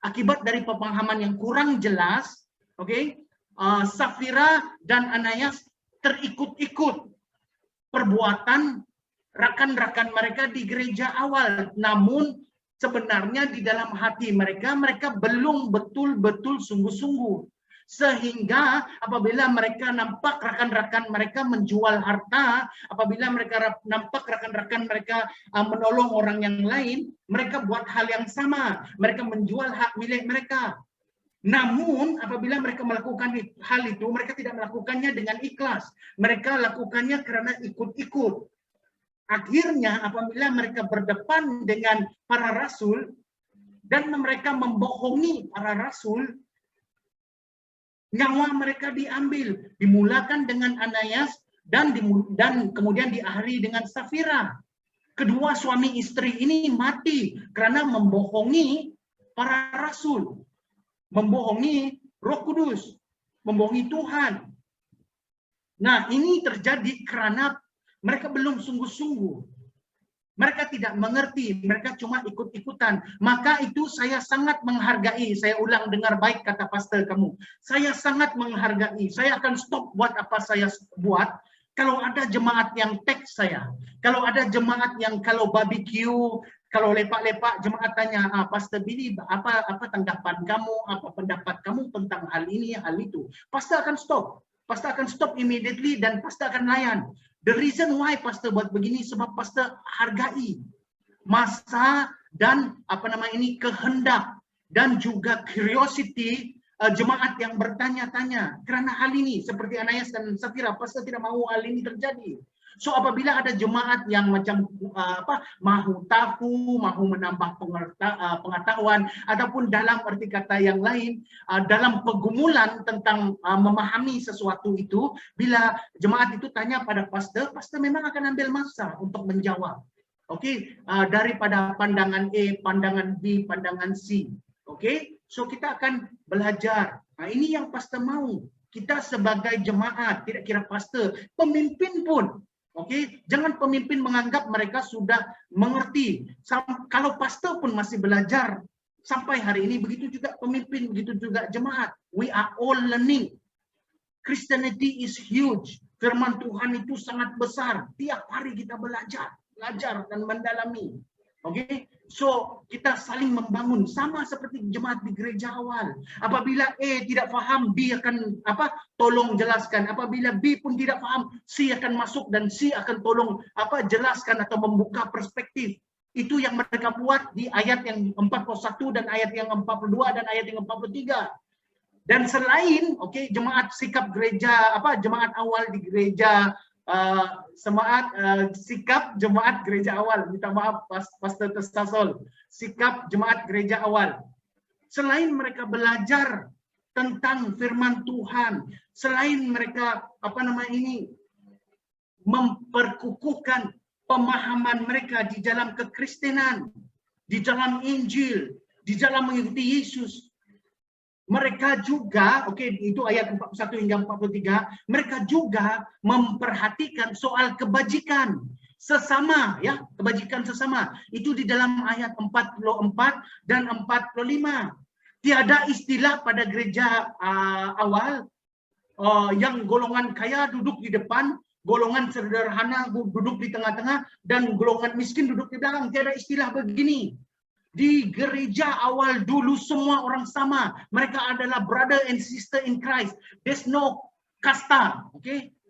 akibat dari pemahaman yang kurang jelas, Safira dan Ananias terikut-ikut perbuatan rakan-rakan mereka di gereja awal. Namun sebenarnya di dalam hati mereka belum betul-betul sungguh-sungguh. Sehingga apabila mereka nampak rakan-rakan mereka menjual harta, apabila mereka nampak rakan-rakan mereka menolong orang yang lain, mereka buat hal yang sama. Mereka menjual hak milik mereka. Namun apabila mereka melakukan hal itu, mereka tidak melakukannya dengan ikhlas. Mereka lakukannya karena ikut-ikut. Akhirnya apabila mereka berdepan dengan para rasul dan mereka membohongi para rasul, nyawa mereka diambil. Dimulakan dengan Ananias dan kemudian diakhiri dengan Safira. Kedua suami istri ini mati karena membohongi para rasul, membohongi Roh Kudus, membohongi Tuhan. Nah, ini terjadi karena mereka belum sungguh-sungguh. Mereka tidak mengerti, mereka cuma ikut-ikutan. Maka itu saya sangat menghargai. Saya ulang, dengar baik kata pastor kamu. Saya sangat menghargai. Saya akan stop buat apa saya buat. Kalau ada jemaat yang teks saya, kalau ada jemaat yang kalau barbecue, kalau lepak-lepak, jemaat tanya, Pastor Billy, apa tanggapan kamu, apa pendapat kamu tentang hal ini, hal itu. Pastor akan stop. Pastor akan stop immediately dan pastor akan layan. The reason why pastor buat begini sebab pastor hargai masa dan kehendak dan juga curiosity jemaat yang bertanya-tanya kerana hal ini, seperti Ananias dan Safira. Pastor tidak mahu hal ini terjadi. So apabila ada jemaat yang macam mahu tahu, mahu menambah pengetahuan ataupun dalam arti kata yang lain dalam pergumulan tentang memahami sesuatu itu, bila jemaat itu tanya pada pastor, pastor memang akan ambil masa untuk menjawab. Okey, daripada pandangan A, pandangan B, pandangan C. Okey, so kita akan belajar. Ini yang pastor mau. Kita sebagai jemaat, tidak kira pastor, pemimpin pun. Okey, jangan pemimpin menganggap mereka sudah mengerti. Kalau pastor pun masih belajar sampai hari ini, begitu juga pemimpin, begitu juga jemaat. We are all learning. Christianity is huge. Firman Tuhan itu sangat besar. Tiap hari kita belajar dan mendalami. Okey, so kita saling membangun, sama seperti jemaat di gereja awal. Apabila A tidak faham, B akan tolong jelaskan. Apabila B pun tidak faham, C akan masuk dan C akan tolong jelaskan atau membuka perspektif. Itu yang mereka buat di ayat yang 41 dan ayat yang 42 dan ayat yang 43. Dan selain jemaat sikap gereja jemaat awal di gereja sikap jemaat gereja awal, minta maaf Pastor Testasol, sikap jemaat gereja awal. Selain mereka belajar tentang firman Tuhan, selain mereka memperkukuhkan pemahaman mereka di dalam kekristenan, di dalam Injil, di dalam mengikuti Yesus, mereka juga, itu ayat 41 hingga 43, mereka juga memperhatikan soal kebajikan sesama, ya, kebajikan sesama. Itu di dalam ayat 44 dan 45. Tiada istilah pada gereja awal yang golongan kaya duduk di depan, golongan sederhana duduk di tengah-tengah, dan golongan miskin duduk di belakang. Tiada istilah begini. Di gereja awal dulu semua orang sama. Mereka adalah brother and sister in Christ. There's no kasta,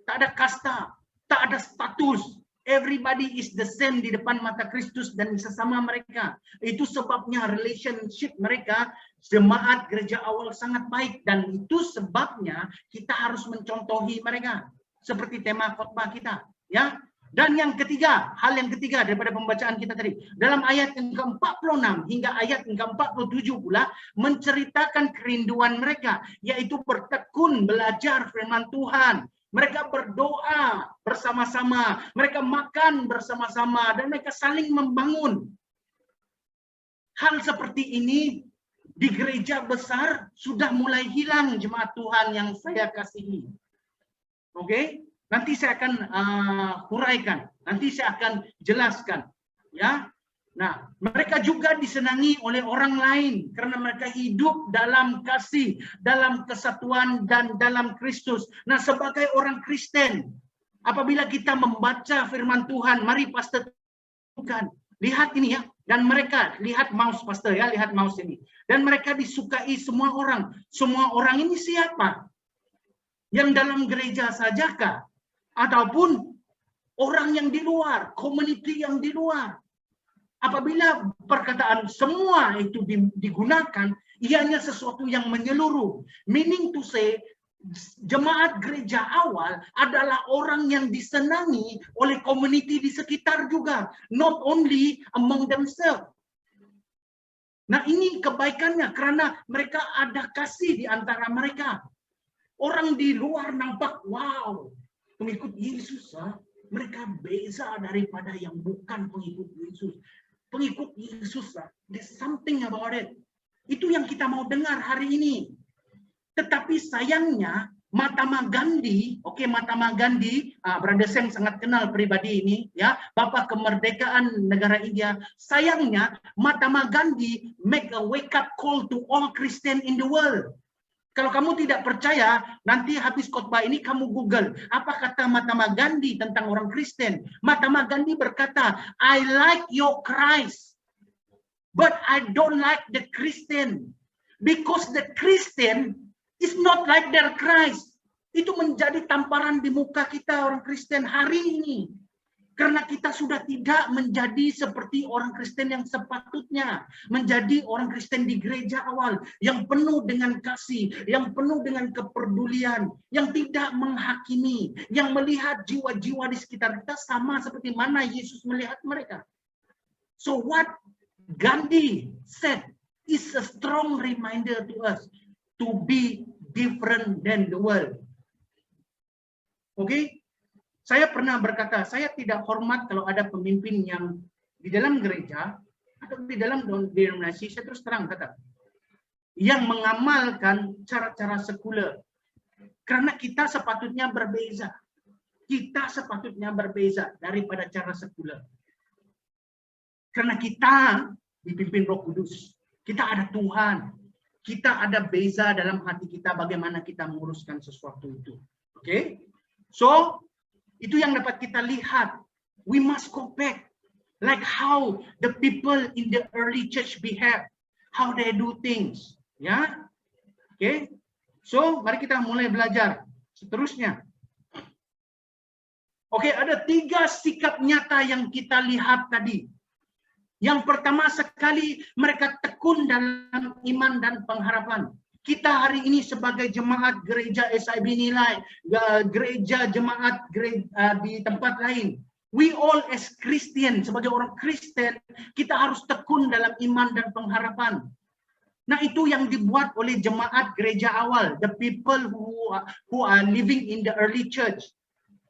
tak ada kasta, tak ada status. Everybody is the same di depan mata Kristus dan sesama mereka. Itu sebabnya relationship mereka jemaat gereja awal sangat baik, dan itu sebabnya kita harus mencontohi mereka seperti tema khotbah kita, ya. Dan yang ketiga, hal yang ketiga daripada pembacaan kita tadi, dalam ayat yang ke-46 hingga ayat yang ke-47 pula menceritakan kerinduan mereka, yaitu bertekun belajar firman Tuhan. Mereka berdoa bersama-sama, mereka makan bersama-sama, dan mereka saling membangun. Hal seperti ini di gereja besar sudah mulai hilang, jemaat Tuhan yang saya kasihi. Nanti saya akan huraikan, nanti saya akan jelaskan, ya. Nah, mereka juga disenangi oleh orang lain karena mereka hidup dalam kasih, dalam kesatuan dan dalam Kristus. Nah, sebagai orang Kristen, apabila kita membaca firman Tuhan, mari pastor bukan, lihat ini ya, dan mereka lihat mouse pastor ya, lihat mouse ini. Dan mereka disukai semua orang. Semua orang ini siapa? Yang dalam gereja sajakah? Ataupun orang yang di luar, community yang di luar. Apabila perkataan semua itu digunakan, ianya sesuatu yang menyeluruh. Meaning to say, jemaat gereja awal adalah orang yang disenangi oleh community di sekitar juga, not only among themselves. Nah, ini kebaikannya karena mereka ada kasih di antara mereka. Orang di luar nampak, wow, pengikut Yesus, mereka beza daripada yang bukan pengikut Yesus. Pengikut Yesus, there's something about it. Itu yang kita mau dengar hari ini. Tetapi sayangnya Mahatma Gandhi, Mahatma Gandhi, Brother Sam sangat kenal pribadi ini, ya, Bapak kemerdekaan negara India. Sayangnya Mahatma Gandhi make a wake up call to all Christian in the world. Kalau kamu tidak percaya, nanti habis khotbah ini kamu Google apa kata Mahatma Gandhi tentang orang Kristen. Mahatma Gandhi berkata, I like your Christ, but I don't like the Christian, because the Christian is not like their Christ. Itu menjadi tamparan di muka kita orang Kristen hari ini. Karena kita sudah tidak menjadi seperti orang Kristen yang sepatutnya. Menjadi orang Kristen di gereja awal. Yang penuh dengan kasih. Yang penuh dengan kepedulian. Yang tidak menghakimi. Yang melihat jiwa-jiwa di sekitar kita sama seperti mana Yesus melihat mereka. So what Gandhi said is a strong reminder to us to be different than the world. Oke? Saya pernah berkata, saya tidak hormat kalau ada pemimpin yang di dalam gereja atau di dalam denominasi, saya terus terang kata, yang mengamalkan cara-cara sekuler. Karena kita sepatutnya berbeza. Kita sepatutnya berbeza daripada cara sekuler. Karena kita dipimpin Roh Kudus. Kita ada Tuhan. Kita ada beza dalam hati kita bagaimana kita menguruskan sesuatu itu. Oke? So, itu yang dapat kita lihat. We must go back. Like how the people in the early church behave. How they do things. Ya? Oke? So, mari kita mulai belajar. Seterusnya. Oke, ada 3 sikap nyata yang kita lihat tadi. Yang pertama sekali, mereka tekun dalam iman dan pengharapan. Kita hari ini sebagai jemaat gereja SIB Nilai, gereja jemaat di tempat lain, we all as Christian, sebagai orang Kristen, kita harus tekun dalam iman dan pengharapan. Nah, itu yang dibuat oleh jemaat gereja awal, the people who are living in the early church.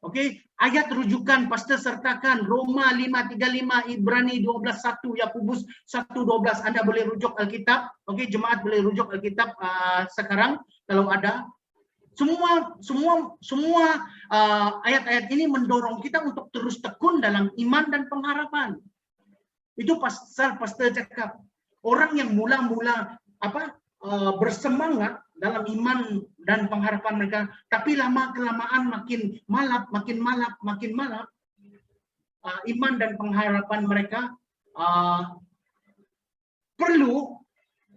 Oke, ayat rujukan pastor sertakan Roma 5:35, Ibrani 12:1, Yakobus 1:12. Anda boleh rujuk Alkitab. Oke, jemaat boleh rujuk Alkitab sekarang kalau ada. Semua ayat-ayat ini mendorong kita untuk terus tekun dalam iman dan pengharapan. Itu pastor cakap. Orang yang mula-mula bersemangat dalam iman dan pengharapan mereka, tapi lama-kelamaan makin malap, iman dan pengharapan mereka perlu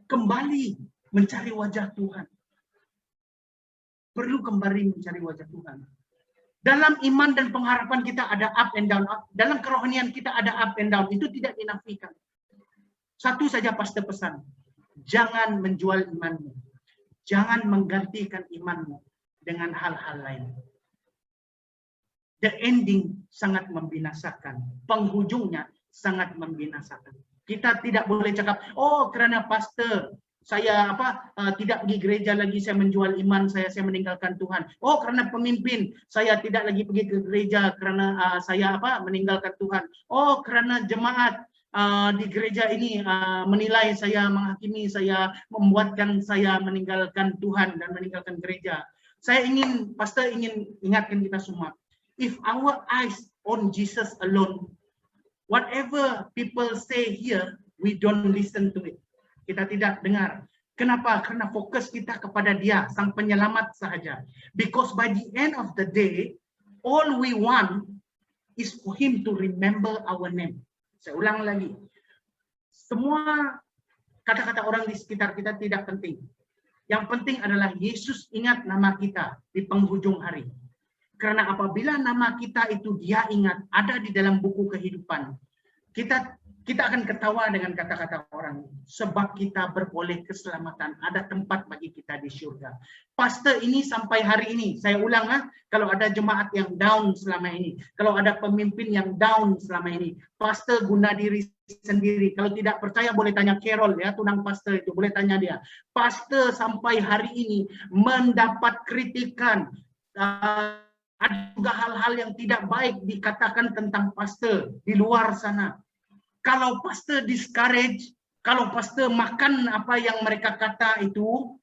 kembali mencari wajah Tuhan. Perlu kembali mencari wajah Tuhan. Dalam iman dan pengharapan kita ada up and down. Dalam kerohanian kita ada up and down. Itu tidak dinafikan. Satu saja pastor pesan. Jangan menjual imanmu. Jangan menggantikan imanmu dengan hal-hal lain. The ending sangat membinasakan. Penghujungnya sangat membinasakan. Kita tidak boleh cakap, oh karena pastor saya tidak pergi gereja lagi, saya menjual iman saya meninggalkan Tuhan. Oh karena pemimpin saya tidak lagi pergi ke gereja karena saya meninggalkan Tuhan. Oh karena jemaat di gereja ini menilai saya, menghakimi saya, membuatkan saya meninggalkan Tuhan dan meninggalkan gereja. Pastor ingin ingatkan kita semua. If our eyes on Jesus alone, whatever people say here, we don't listen to it. Kita tidak dengar. Kenapa? Karena fokus kita kepada Dia, Sang Penyelamat sahaja. Because by the end of the day, all we want is for Him to remember our name. Saya ulang lagi. Semua kata-kata orang di sekitar kita tidak penting. Yang penting adalah Yesus ingat nama kita di penghujung hari. Karena apabila nama kita itu Dia ingat, ada di dalam buku kehidupan, kita Kita akan ketawa dengan kata-kata orang, sebab kita beroleh keselamatan, ada tempat bagi kita di surga. Pastor ini sampai hari ini, saya ulang, kalau ada jemaat yang down selama ini, kalau ada pemimpin yang down selama ini, pastor guna diri sendiri. Kalau tidak percaya boleh tanya Carol, ya, tunang pastor itu, boleh tanya dia. Pastor sampai hari ini mendapat kritikan, ada juga hal-hal yang tidak baik dikatakan tentang pastor di luar sana. Kalau pastor discourage, kalau pastor makan apa yang mereka kata itu,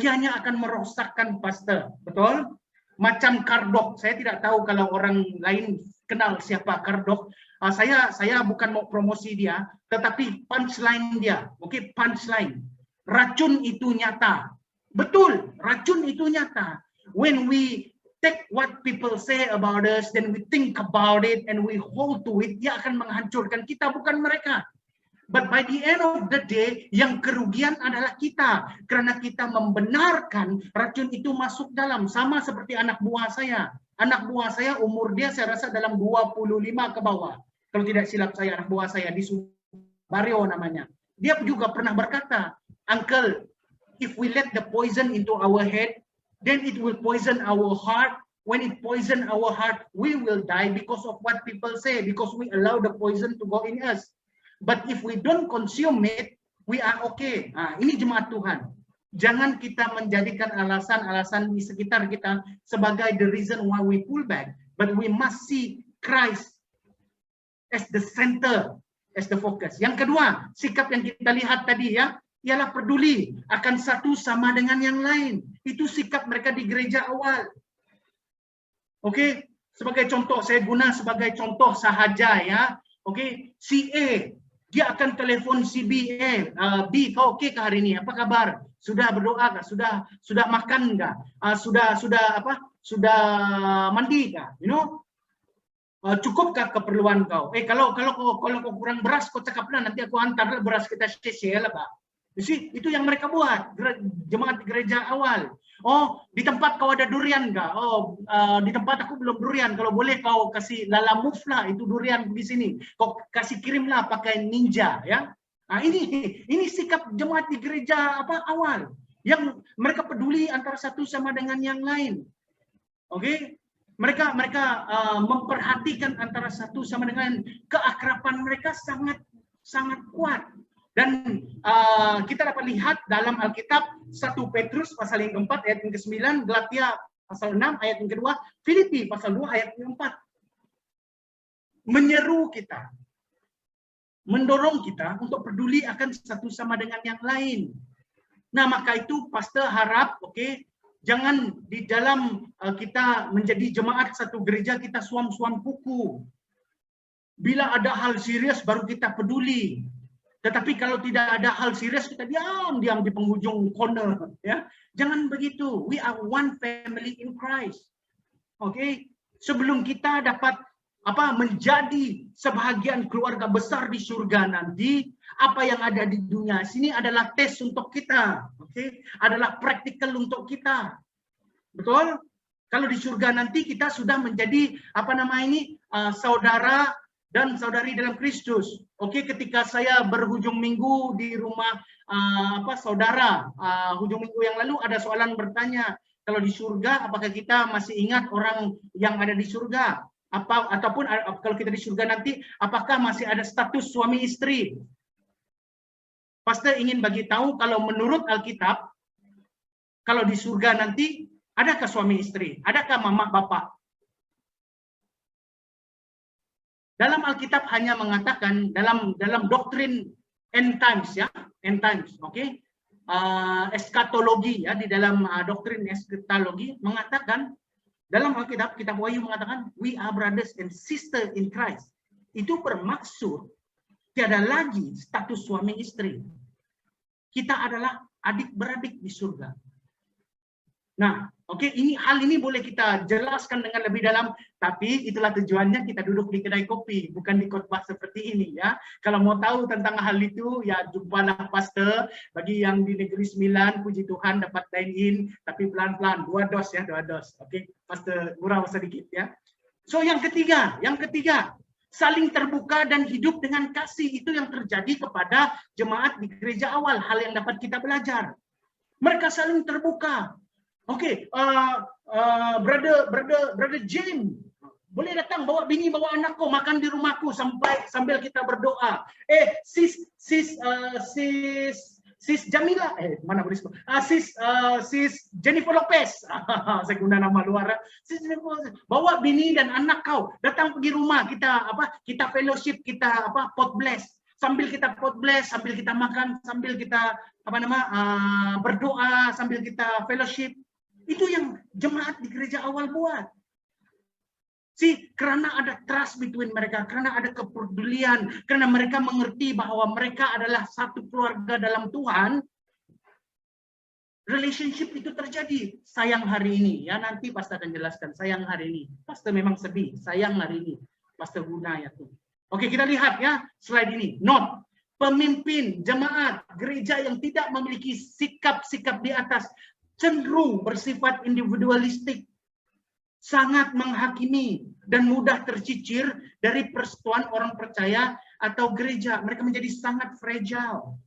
ianya akan merosakkan pastor. Betul? Macam Kardok. Saya tidak tahu kalau orang lain kenal siapa Kardok. Saya bukan mau promosi dia, tetapi punchline dia. Oke, punchline. Racun itu nyata. Betul, racun itu nyata. When we take what people say about us, then we think about it and we hold to it, dia akan menghancurkan kita, bukan mereka. But by the end of the day, yang kerugian adalah kita. Karena kita membenarkan racun itu masuk dalam. Sama seperti anak buah saya. Anak buah saya, umur dia saya rasa dalam 25 ke bawah. Kalau tidak silap saya, anak buah saya di Subario namanya. Dia juga pernah berkata, Uncle, if we let the poison into our head, then it will poison our heart. When it poison our heart, we will die because of what people say, because we allow the poison to go in us. But if we don't consume it, we are okay. Ini jemaat Tuhan. Jangan kita menjadikan alasan-alasan di sekitar kita sebagai the reason why we pull back. But we must see Christ as the center, as the focus. Yang kedua, sikap yang kita lihat tadi, ya, ialah peduli akan satu sama dengan yang lain. Itu sikap mereka di gereja awal. Oke, sebagai contoh, saya guna sebagai contoh sahaja, ya. Oke, si A, dia akan telepon si B, B, kau oke ke hari ini? Apa kabar? Sudah berdoa kah? Sudah makan kah? Sudah mandi kah? You know? Cukupkah keperluan kau? Kalau kau kurang beras, kau cakaplah, nanti aku hantar beras kita share lah, Pak. Itu yang mereka buat, jemaat gereja awal. Oh, di tempat kau ada durian kah? Oh, di tempat aku belum durian. Kalau boleh kau kasih lalamuf lah, itu durian di sini. Kau kasih kirimlah pakai ninja, ya. Nah, ini sikap jemaat di gereja awal, yang mereka peduli antara satu sama dengan yang lain. Oke? Mereka memperhatikan antara satu sama dengan keakraban mereka sangat kuat. Dan kita dapat lihat dalam Alkitab 1 Petrus pasal yang keempat ayat yang ke-9, Galatia pasal 6 ayat yang kedua, Filipi pasal 2 ayat yang 4. Menyeru kita, mendorong kita untuk peduli akan satu sama dengan yang lain. Nah, maka itu pastor harap, jangan di dalam kita menjadi jemaat satu gereja kita suam-suam kuku. Bila ada hal serius baru kita peduli. Tetapi kalau tidak ada hal serius, kita diam di penghujung corner, ya. Jangan begitu. We are one family in Christ. Oke, sebelum kita dapat menjadi sebahagian keluarga besar di surga nanti, apa yang ada di dunia sini adalah tes untuk kita, adalah praktikal untuk kita. Betul? Kalau di surga nanti kita sudah menjadi saudara dan saudari dalam Kristus. Ketika saya berhujung minggu di rumah saudara, hujung minggu yang lalu ada soalan bertanya, kalau di surga apakah kita masih ingat orang yang ada di surga? Ataupun kalau kita di surga nanti apakah masih ada status suami istri? Pastor ingin bagi tahu kalau menurut Alkitab, kalau di surga nanti adakah suami istri? Adakah mama bapak? Dalam Alkitab hanya mengatakan dalam doktrin end times, ya, end times, eskatologi, ya, di dalam doktrin eskatologi mengatakan dalam Alkitab, kitab Wahyu mengatakan we are brothers and sisters in Christ. Itu bermaksud tiada lagi status suami istri. Kita adalah adik-beradik di surga. Nah, hal ini boleh kita jelaskan dengan lebih dalam, tapi itulah tujuannya kita duduk di kedai kopi, bukan di khotbah seperti ini, ya. Kalau mau tahu tentang hal itu, ya jumpalah pastor. Bagi yang di Negeri 9, puji Tuhan dapat dine in, tapi pelan-pelan, 2 dos, ya, 2 dos. Pastor murah sedikit, ya. So yang ketiga, saling terbuka dan hidup dengan kasih. Itu yang terjadi kepada jemaat di gereja awal, hal yang dapat kita belajar. Mereka saling terbuka. Oke, brother James, boleh datang bawa bini, bawa anak kau makan di rumahku sambil kita berdoa. Sis Jamila, mana boleh sebut? Sis Jennifer Lopez. Saya guna nama luar. Sis Jennifer Lopez, bawa bini dan anak kau datang pergi rumah kita fellowship, kita pot bless. Sambil kita pot bless, sambil kita makan, sambil kita berdoa, sambil kita fellowship. Itu yang jemaat di gereja awal buat. Karena ada trust between mereka, karena ada kepedulian, karena mereka mengerti bahwa mereka adalah satu keluarga dalam Tuhan, relationship itu terjadi. Sayang hari ini, ya nanti Pastor akan jelaskan. Sayang hari ini, Pastor memang sedih. Sayang hari ini, Pastor guna ya tuh. Oke, kita lihat ya slide ini. Note, pemimpin jemaat gereja yang tidak memiliki sikap-sikap di atas cenderung bersifat individualistik, sangat menghakimi dan mudah tercicir dari persetujuan orang percaya atau gereja. Mereka menjadi sangat fragile.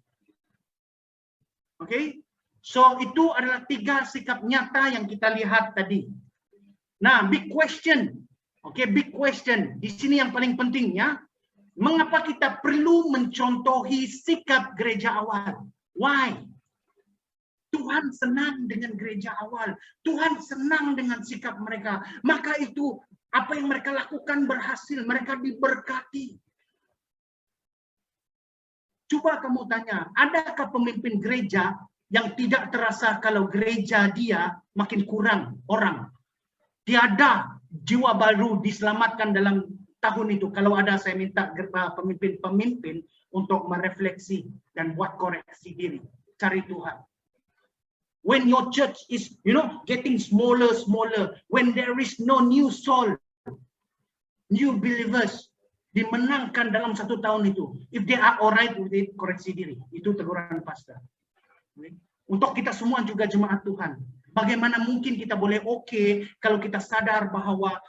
Oke, so itu adalah 3 sikap nyata yang kita lihat tadi. Nah, big question. Oke, big question. Di sini yang paling pentingnya, mengapa kita perlu mencontohi sikap gereja awal? Why? Tuhan senang dengan gereja awal. Tuhan senang dengan sikap mereka. Maka itu apa yang mereka lakukan berhasil. Mereka diberkati. Coba kamu tanya, adakah pemimpin gereja yang tidak terasa kalau gereja dia makin kurang orang? Tiada jiwa baru diselamatkan dalam tahun itu. Kalau ada, saya minta pemimpin-pemimpin untuk merefleksi dan buat koreksi diri. Cari Tuhan. When your church is, getting smaller, when there is no new soul, new believers dimenangkan dalam 1 tahun itu, if they are alright with it, koreksi diri. Itu teguran pastor. Untuk kita semua juga jemaat Tuhan. Bagaimana mungkin kita boleh oke kalau kita sadar bahwa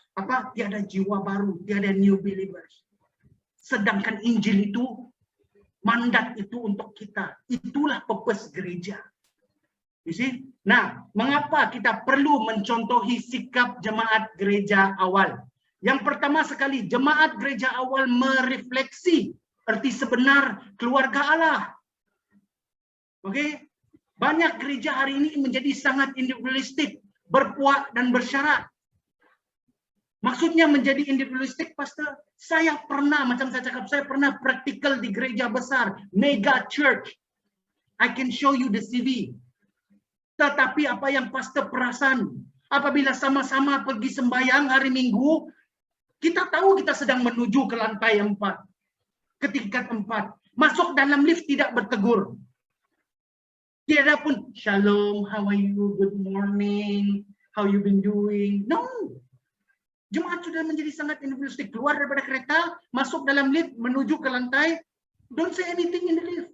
tiada jiwa baru, tiada new believers. Sedangkan Injil itu, mandat itu untuk kita. Itulah purpose gereja. You see? Nah, mengapa kita perlu mencontohi sikap jemaat gereja awal? Yang pertama sekali, jemaat gereja awal merefleksi arti sebenar keluarga Allah. Oke? Banyak gereja hari ini menjadi sangat individualistik, berpuak dan bersyarat. Maksudnya menjadi individualistik, Pastor. Saya pernah, macam saya cakap, saya pernah praktikal di gereja besar, mega church. I can show you the CV. Tetapi apa yang pastor perasan, apabila sama-sama pergi sembahyang hari Minggu, kita tahu kita sedang menuju ke lantai 4, ke tingkat 4. Masuk dalam lift tidak bertegur. Tiada pun, shalom, how are you, good morning, how you been doing. No. Jemaat sudah menjadi sangat individualistik. Keluar daripada kereta, masuk dalam lift, menuju ke lantai, don't say anything in the lift.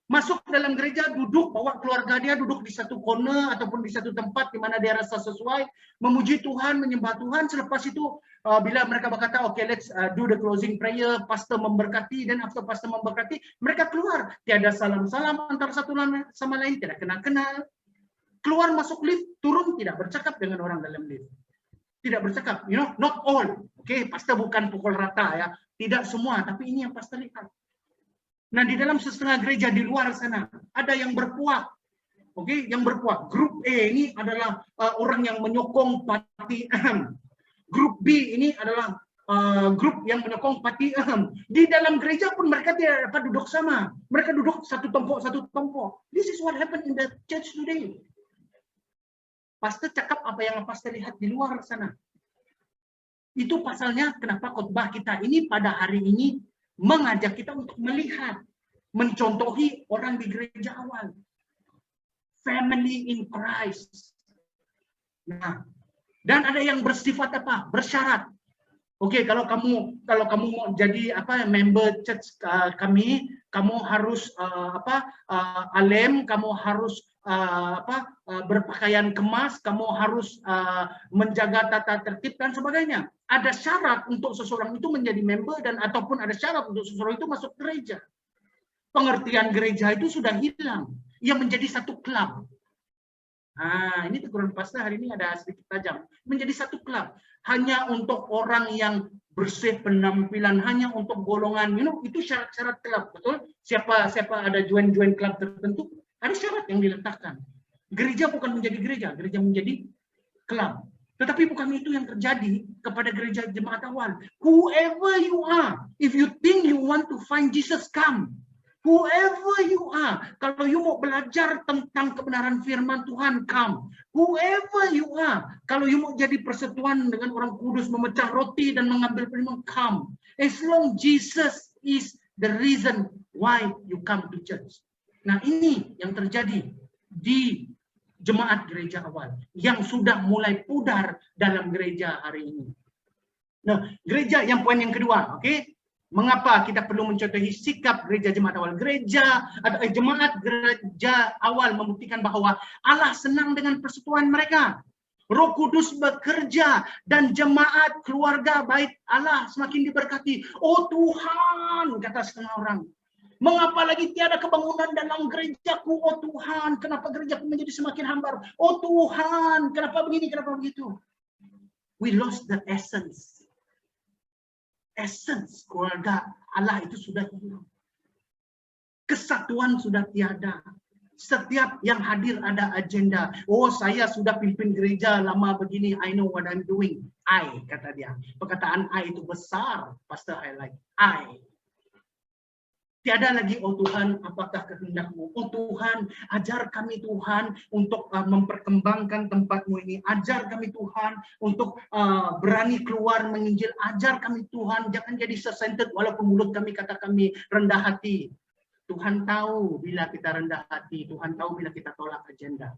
Masuk dalam gereja, duduk, bawa keluarga dia, duduk di satu corner ataupun di satu tempat di mana dia rasa sesuai, memuji Tuhan, menyembah Tuhan. Selepas itu, bila mereka berkata, okay, let's do the closing prayer, pastor memberkati, dan after pastor memberkati, mereka keluar. Tiada salam-salam antara satu sama lain, tidak kenal-kenal. Keluar masuk lift, turun, tidak bercakap dengan orang dalam lift. Tidak bercakap, not all. Okay, pastor bukan pukul rata ya, tidak semua, tapi ini yang pastor lihat. Nah, di dalam setengah gereja di luar sana ada yang berpuak, oke, yang berpuak. Grup E ini adalah orang yang menyokong parti Ahem. Grup B ini adalah grup yang menyokong parti Ahem. Di dalam gereja pun mereka tidak dapat duduk sama. Mereka duduk satu tempok. This is what happened in the church today. Pastor cakap apa yang pastor lihat di luar sana. Itu pasalnya kenapa khotbah kita ini pada hari ini mengajak kita untuk melihat, mencontohi orang di gereja awal. Family in Christ. Nah, dan ada yang bersifat apa? Bersyarat. Oke, kalau kamu mau jadi member church kami, kamu harus alim, kamu harus berpakaian kemas, kamu harus menjaga tata tertib dan sebagainya. Ada syarat untuk seseorang itu menjadi member dan ataupun ada syarat untuk seseorang itu masuk gereja. Pengertian gereja itu sudah hilang. Ia menjadi satu klub. Ini teguran pastor hari ini ada sedikit tajam. Menjadi satu klub. Hanya untuk orang yang bersih penampilan, hanya untuk golongan. Itu syarat-syarat klub, betul? Siapa ada join klub tertentu, ada syarat yang diletakkan. Gereja bukan menjadi gereja menjadi klub. Tetapi bukan itu yang terjadi kepada gereja jemaat awal. Whoever you are, if you think you want to find Jesus, come. Whoever you are, kalau you mau belajar tentang kebenaran firman Tuhan, come. Whoever you are, kalau you mau jadi persekutuan dengan orang kudus, memecah roti dan mengambil firman, come. As long Jesus is the reason why you come to church. Nah, ini yang terjadi di jemaat gereja awal yang sudah mulai pudar dalam gereja hari ini. Nah, gereja yang poin yang kedua, oke? Mengapa kita perlu mencontohi sikap gereja jemaat awal? Jemaat gereja awal membuktikan bahwa Allah senang dengan persekutuan mereka. Roh Kudus bekerja dan jemaat keluarga baik Allah semakin diberkati. Oh Tuhan, kata setengah orang. Mengapa lagi tiada kebangunan dalam gerejaku? Oh Tuhan, kenapa gerejaku menjadi semakin hambar? Oh Tuhan, kenapa begini, kenapa begitu? We lost the essence. Essence keluarga Allah itu sudah hilang. Kesatuan sudah tiada. Setiap yang hadir ada agenda. Oh, saya sudah pimpin gereja lama begini. I know what I'm doing. I, kata dia. Perkataan I itu besar. Pastor highlight. I. Tiada lagi, oh Tuhan, apakah kehendak-Mu? Oh Tuhan, ajar kami Tuhan untuk memperkembangkan tempat-Mu ini. Ajar kami Tuhan untuk berani keluar menginjil. Ajar kami Tuhan, jangan jadi self-centered walaupun mulut kami kata kami rendah hati. Tuhan tahu bila kita rendah hati. Tuhan tahu bila kita tolak agenda.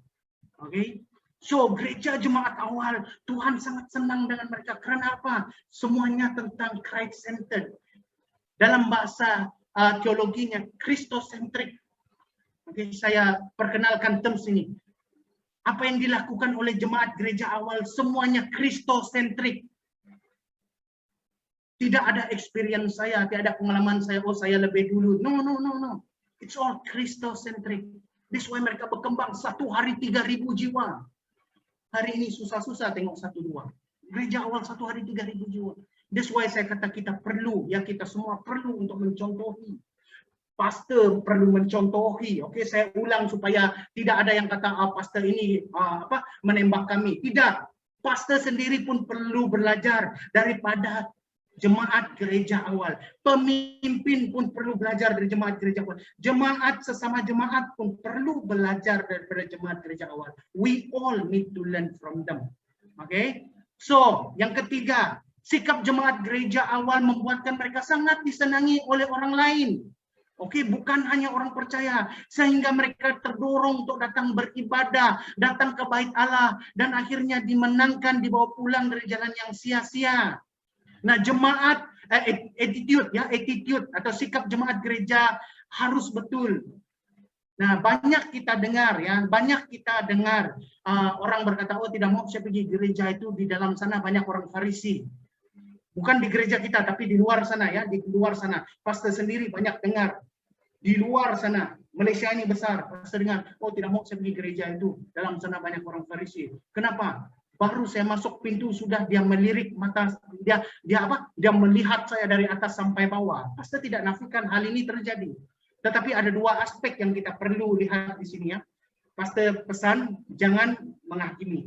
Oke? So, gereja jemaat awal, Tuhan sangat senang dengan mereka. Karena apa? Semuanya tentang Christ-centered. Dalam bahasa teologinya Christocentrik. Oke, saya perkenalkan terms ini. Apa yang dilakukan oleh jemaat gereja awal semuanya Christocentrik. Tidak ada experience saya, tidak ada pengalaman saya, oh saya lebih dulu. No. It's all Christocentrik. This why mereka berkembang 1 hari 3.000 jiwa. Hari ini susah-susah tengok 1-2. Gereja awal 1 hari 3.000 jiwa. That's why saya kata kita perlu, ya kita semua perlu untuk mencontohi. Pastor perlu mencontohi. Oke, saya ulang supaya tidak ada yang kata pastor ini menembak kami. Tidak. Pastor sendiri pun perlu belajar daripada jemaat gereja awal. Pemimpin pun perlu belajar dari jemaat gereja awal. Jemaat sesama jemaat pun perlu belajar daripada jemaat gereja awal. We all need to learn from them. Oke. So, yang ketiga, sikap jemaat gereja awal membuatkan mereka sangat disenangi oleh orang lain. Oke, bukan hanya orang percaya. Sehingga mereka terdorong untuk datang beribadah, datang ke bait Allah, dan akhirnya dimenangkan, dibawa pulang dari jalan yang sia-sia. Nah, jemaat, attitude atau sikap jemaat gereja harus betul. Nah, banyak kita dengar orang berkata, oh tidak mau saya pergi gereja itu, di dalam sana banyak orang Farisi. Bukan di gereja kita, tapi di luar sana ya, di luar sana. Pastor sendiri banyak dengar. Di luar sana, Malaysia ini besar, pastor dengar, oh tidak mau saya pergi gereja itu, dalam sana banyak orang Farisi. Kenapa? Baru saya masuk pintu sudah dia melirik mata, dia melihat saya dari atas sampai bawah. Pastor tidak nafikan hal ini terjadi. Tetapi ada 2 aspek yang kita perlu lihat di sini ya. Pastor pesan jangan menghakimi.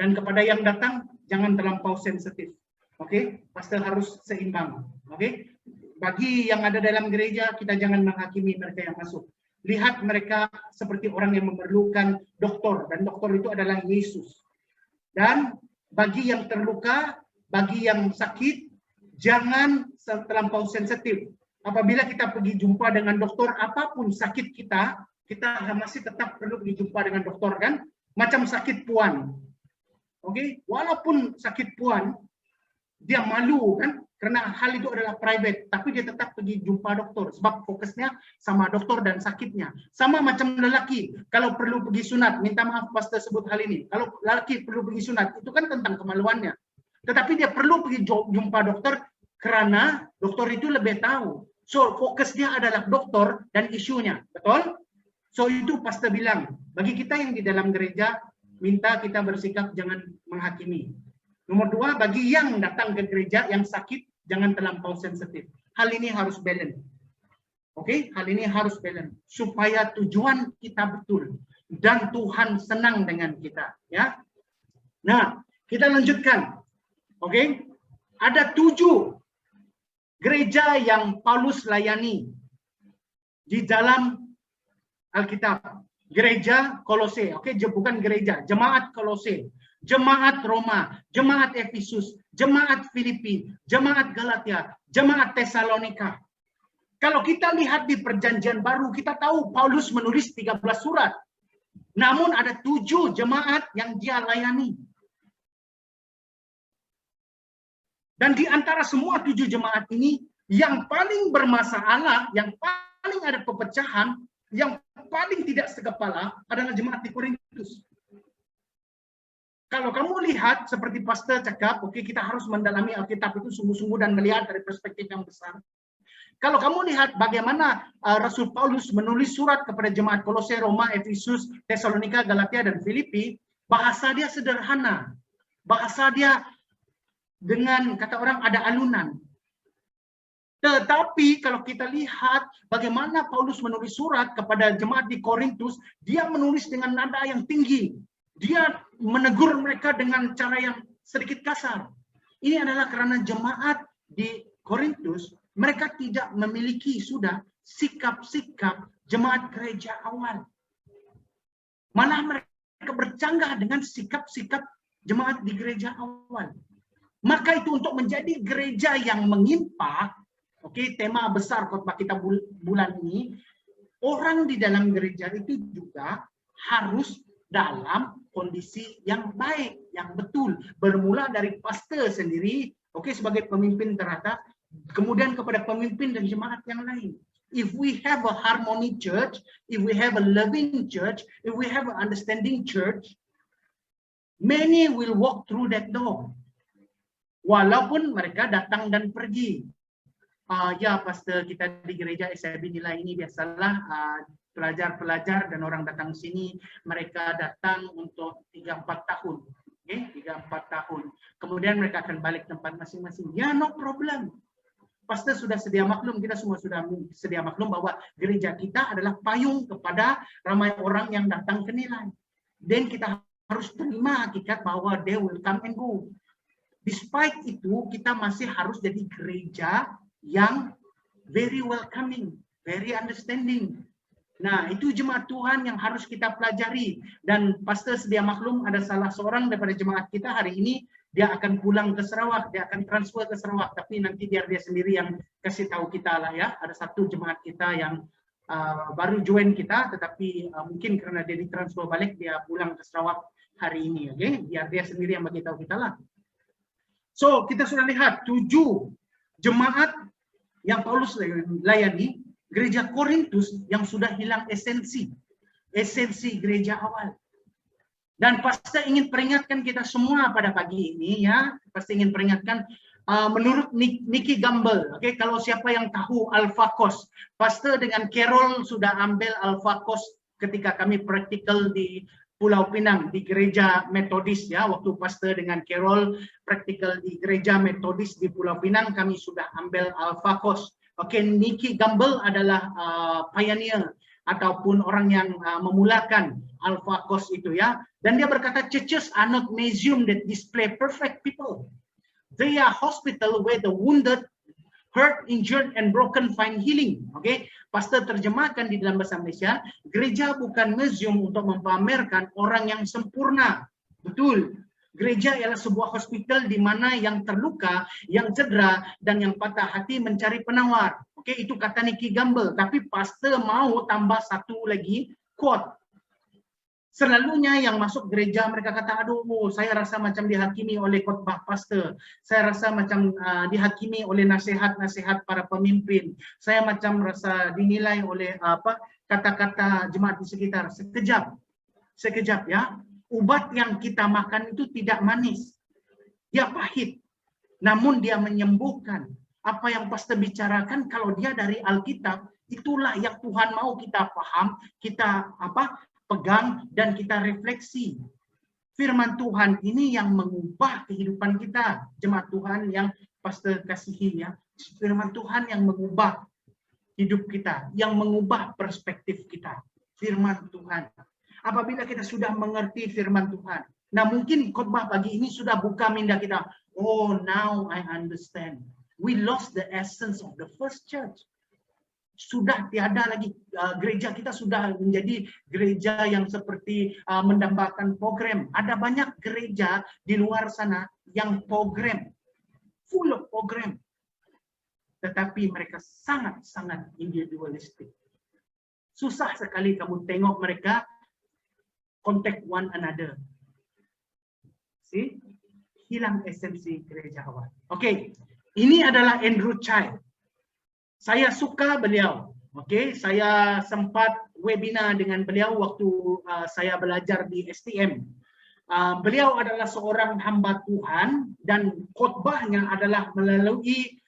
Dan kepada yang datang jangan terlampau sensitif. Oke, pastor harus seimbang. Oke, bagi yang ada dalam gereja kita jangan menghakimi mereka yang masuk. Lihat mereka seperti orang yang memerlukan dokter, dan dokter itu adalah Yesus. Dan bagi yang terluka, bagi yang sakit, jangan terlampau sensitif. Apabila kita pergi jumpa dengan dokter, apapun sakit kita masih tetap perlu pergi jumpa dengan dokter kan? Macam sakit puan. Oke, walaupun sakit puan, dia malu kan, karena hal itu adalah private, tapi dia tetap pergi jumpa dokter sebab fokusnya sama dokter dan sakitnya. Sama macam lelaki, kalau perlu pergi sunat, minta maaf pastor sebut hal ini. Kalau lelaki perlu pergi sunat, itu kan tentang kemaluannya. Tetapi dia perlu pergi jumpa dokter karena dokter itu lebih tahu. So fokusnya adalah dokter dan isunya, betul? So itu pastor bilang, bagi kita yang di dalam gereja, minta kita bersikap jangan menghakimi. Nomor 2, bagi yang datang ke gereja yang sakit, jangan terlampau sensitif. Hal ini harus balance. Oke, hal ini harus balance supaya tujuan kita betul dan Tuhan senang dengan kita, ya. Nah, kita lanjutkan. Oke. Ada 7 gereja yang Paulus layani di dalam Alkitab. Gereja Kolose, oke, bukan gereja, jemaat Kolose, jemaat Roma, jemaat Efesus, jemaat Filipi, jemaat Galatia, jemaat Tesalonika. Kalau kita lihat di Perjanjian Baru, kita tahu Paulus menulis 13 surat. Namun ada 7 jemaat yang dia layani. Dan di antara semua 7 jemaat ini, yang paling bermasalah, yang paling ada pepecahan, yang paling tidak sekepala adalah jemaat di Korintus. Kalau kamu lihat seperti pastor cakap, oke, kita harus mendalami Alkitab itu sungguh-sungguh dan melihat dari perspektif yang besar. Kalau kamu lihat bagaimana Rasul Paulus menulis surat kepada jemaat Kolose, Roma, Efesus, Tesalonika, Galatia, dan Filipi, bahasa dia sederhana. Bahasa dia dengan kata orang ada alunan. Tetapi kalau kita lihat bagaimana Paulus menulis surat kepada jemaat di Korintus, dia menulis dengan nada yang tinggi. Dia menegur mereka dengan cara yang sedikit kasar. Ini adalah karena jemaat di Korintus, mereka tidak memiliki sudah sikap-sikap jemaat gereja awal. Malah mereka bercanggah dengan sikap-sikap jemaat di gereja awal. Maka itu untuk menjadi gereja yang mengimpak, oke, tema besar khotbah kita bulan ini, orang di dalam gereja itu juga harus dalam kondisi yang baik, yang betul. Bermula dari pastor sendiri, oke, sebagai pemimpin teratas, kemudian kepada pemimpin dan jemaat yang lain. If we have a harmony church, if we have a loving church, if we have an understanding church, many will walk through that door. Walaupun mereka datang dan pergi. Ya, pastor, kita di gereja SIB nilai ini biasalah pelajar-pelajar dan orang datang sini, mereka datang untuk 3-4 tahun. Okay? 3-4 tahun. Kemudian mereka akan balik tempat masing-masing. Ya, no problem. Pastor sudah sedia maklum, kita semua sudah sedia maklum bahwa gereja kita adalah payung kepada ramai orang yang datang ke nilai. Dan kita harus terima hakikat bahwa they will come and go. Despite itu, kita masih harus jadi gereja yang very welcoming, very understanding. Nah, itu jemaat Tuhan yang harus kita pelajari. Dan pastor sedia maklum, ada salah seorang daripada jemaat kita hari ini, dia akan pulang ke Sarawak, dia akan transfer ke Sarawak, tapi nanti biar dia sendiri yang kasih tahu kita lah ya. Ada satu jemaat kita yang baru join kita, tetapi mungkin karena dia ditransfer balik, dia pulang ke Sarawak hari ini, oke? Biar dia sendiri yang bagi tahu kita lah. So, kita sudah lihat 7 jemaat yang Paulus layani, gereja Korintus yang sudah hilang esensi gereja awal. Dan pasti ingin peringatkan kita semua pada pagi ini ya, pasti ingin peringatkan menurut Nicky Gamble, oke, kalau siapa yang tahu Alpha Course, pastor dengan Carol sudah ambil Alpha Course ketika kami praktikal di Pulau Pinang di gereja Metodis ya, waktu pastor dengan Carol praktikal di gereja Metodis di Pulau Pinang, kami sudah ambil Alpha Course. Oke, Nicky Gamble adalah pioneer ataupun orang yang memulakan Alpha Course itu ya. Dan dia berkata, churches are not museum that display perfect people. They are hospital where the wounded, hurt, injured, and broken find healing. Oke, pastor terjemahkan di dalam bahasa Malaysia, gereja bukan museum untuk mempamerkan orang yang sempurna. Betul. Gereja ialah sebuah hospital di mana yang terluka, yang cedera, dan yang patah hati mencari penawar. Oke, itu kata Nicky Gamble. Tapi pastor mau tambah satu lagi quote. Selalunya yang masuk gereja mereka kata, aduh, saya rasa macam dihakimi oleh khotbah pastor. Saya rasa macam dihakimi oleh nasihat-nasihat para pemimpin. Saya macam rasa dinilai oleh kata-kata jemaat di sekitar. Sekejap ya. Ubat yang kita makan itu tidak manis. Dia pahit. Namun dia menyembuhkan. Apa yang pastor bicarakan kalau dia dari Alkitab, itulah yang Tuhan mau kita paham, kita pegang dan kita refleksi. Firman Tuhan ini yang mengubah kehidupan kita, jemaat Tuhan yang pastor kasihi ya. Firman Tuhan yang mengubah hidup kita, yang mengubah perspektif kita. Firman Tuhan. Apabila kita sudah mengerti firman Tuhan, nah mungkin khotbah pagi ini sudah buka minda kita. Oh, now I understand. We lost the essence of the first church. Sudah tiada lagi, gereja kita sudah menjadi gereja yang seperti mendambakan program. Ada banyak gereja di luar sana yang program, full of program. Tetapi mereka sangat-sangat individualistik. Susah sekali kamu tengok mereka contact one another. See? Hilang esensi gereja awal. Oke, ini adalah Andrew Child. Saya suka beliau. Oke, saya sempat webinar dengan beliau waktu saya belajar di STM. Beliau adalah seorang hamba Tuhan dan khotbahnya adalah melalui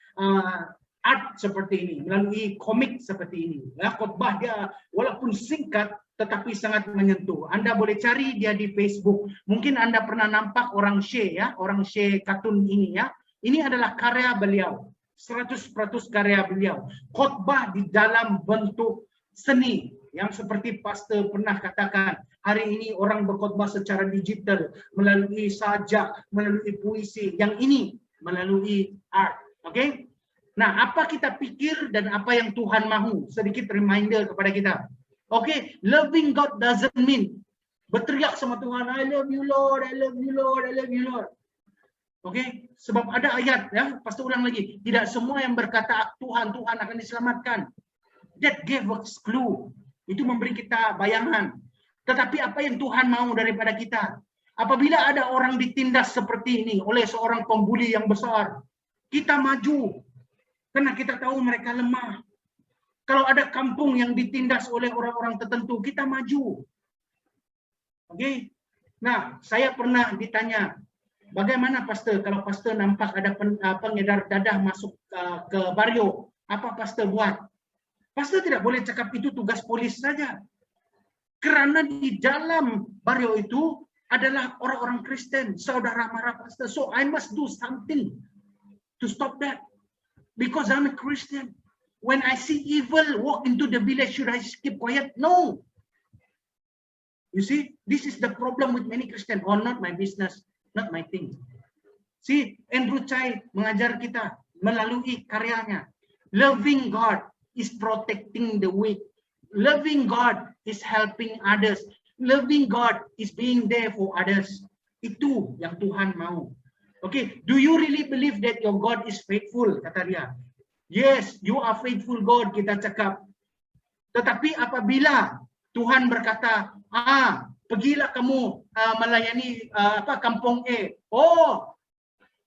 art seperti ini, melalui komik seperti ini. Ya, khotbah dia walaupun singkat tetapi sangat menyentuh. Anda boleh cari dia di Facebook. Mungkin Anda pernah nampak orang share ya, orang share kartun ini ya. Ini adalah karya beliau. 100% karya beliau. Khotbah di dalam bentuk seni yang seperti pastor pernah katakan, hari ini orang berkhotbah secara digital melalui sajak, melalui puisi. Yang ini melalui art. Oke? Nah, apa kita pikir dan apa yang Tuhan mahu? Sedikit reminder kepada kita. Oke, loving God doesn't mean berteriak sama Tuhan, I love you Lord, I love you Lord, I love you Lord. Oke, sebab ada ayat ya, pastor ulang lagi. Tidak semua yang berkata Tuhan, Tuhan akan diselamatkan. That gave us clue. Itu memberi kita bayangan. Tetapi apa yang Tuhan mau daripada kita? Apabila ada orang ditindas seperti ini oleh seorang pembuli yang besar, kita maju. Karena kita tahu mereka lemah. Kalau ada kampung yang ditindas oleh orang-orang tertentu, kita maju. Oke. Nah, saya pernah ditanya, bagaimana pastor kalau pastor nampak ada pengedar dadah masuk ke barrio, apa pastor buat? Pastor tidak boleh cakap itu tugas polis saja. Karena di dalam barrio itu adalah orang-orang Kristen, saudara mara pastor. So I must do something to stop that. Because I'm a Christian. When I see evil walk into the village, should I keep quiet? No. You see, this is the problem with many Christians. Oh, not my business, not my thing. See, Andrew Chai mengajar kita melalui karyanya. Loving God is protecting the weak. Loving God is helping others. Loving God is being there for others. Itu yang Tuhan mau. Okay, do you really believe that your God is faithful? Kata dia. Yes, you are faithful God, kita cakap. Tetapi apabila Tuhan berkata, pergilah kamu melayani kampung A. Oh,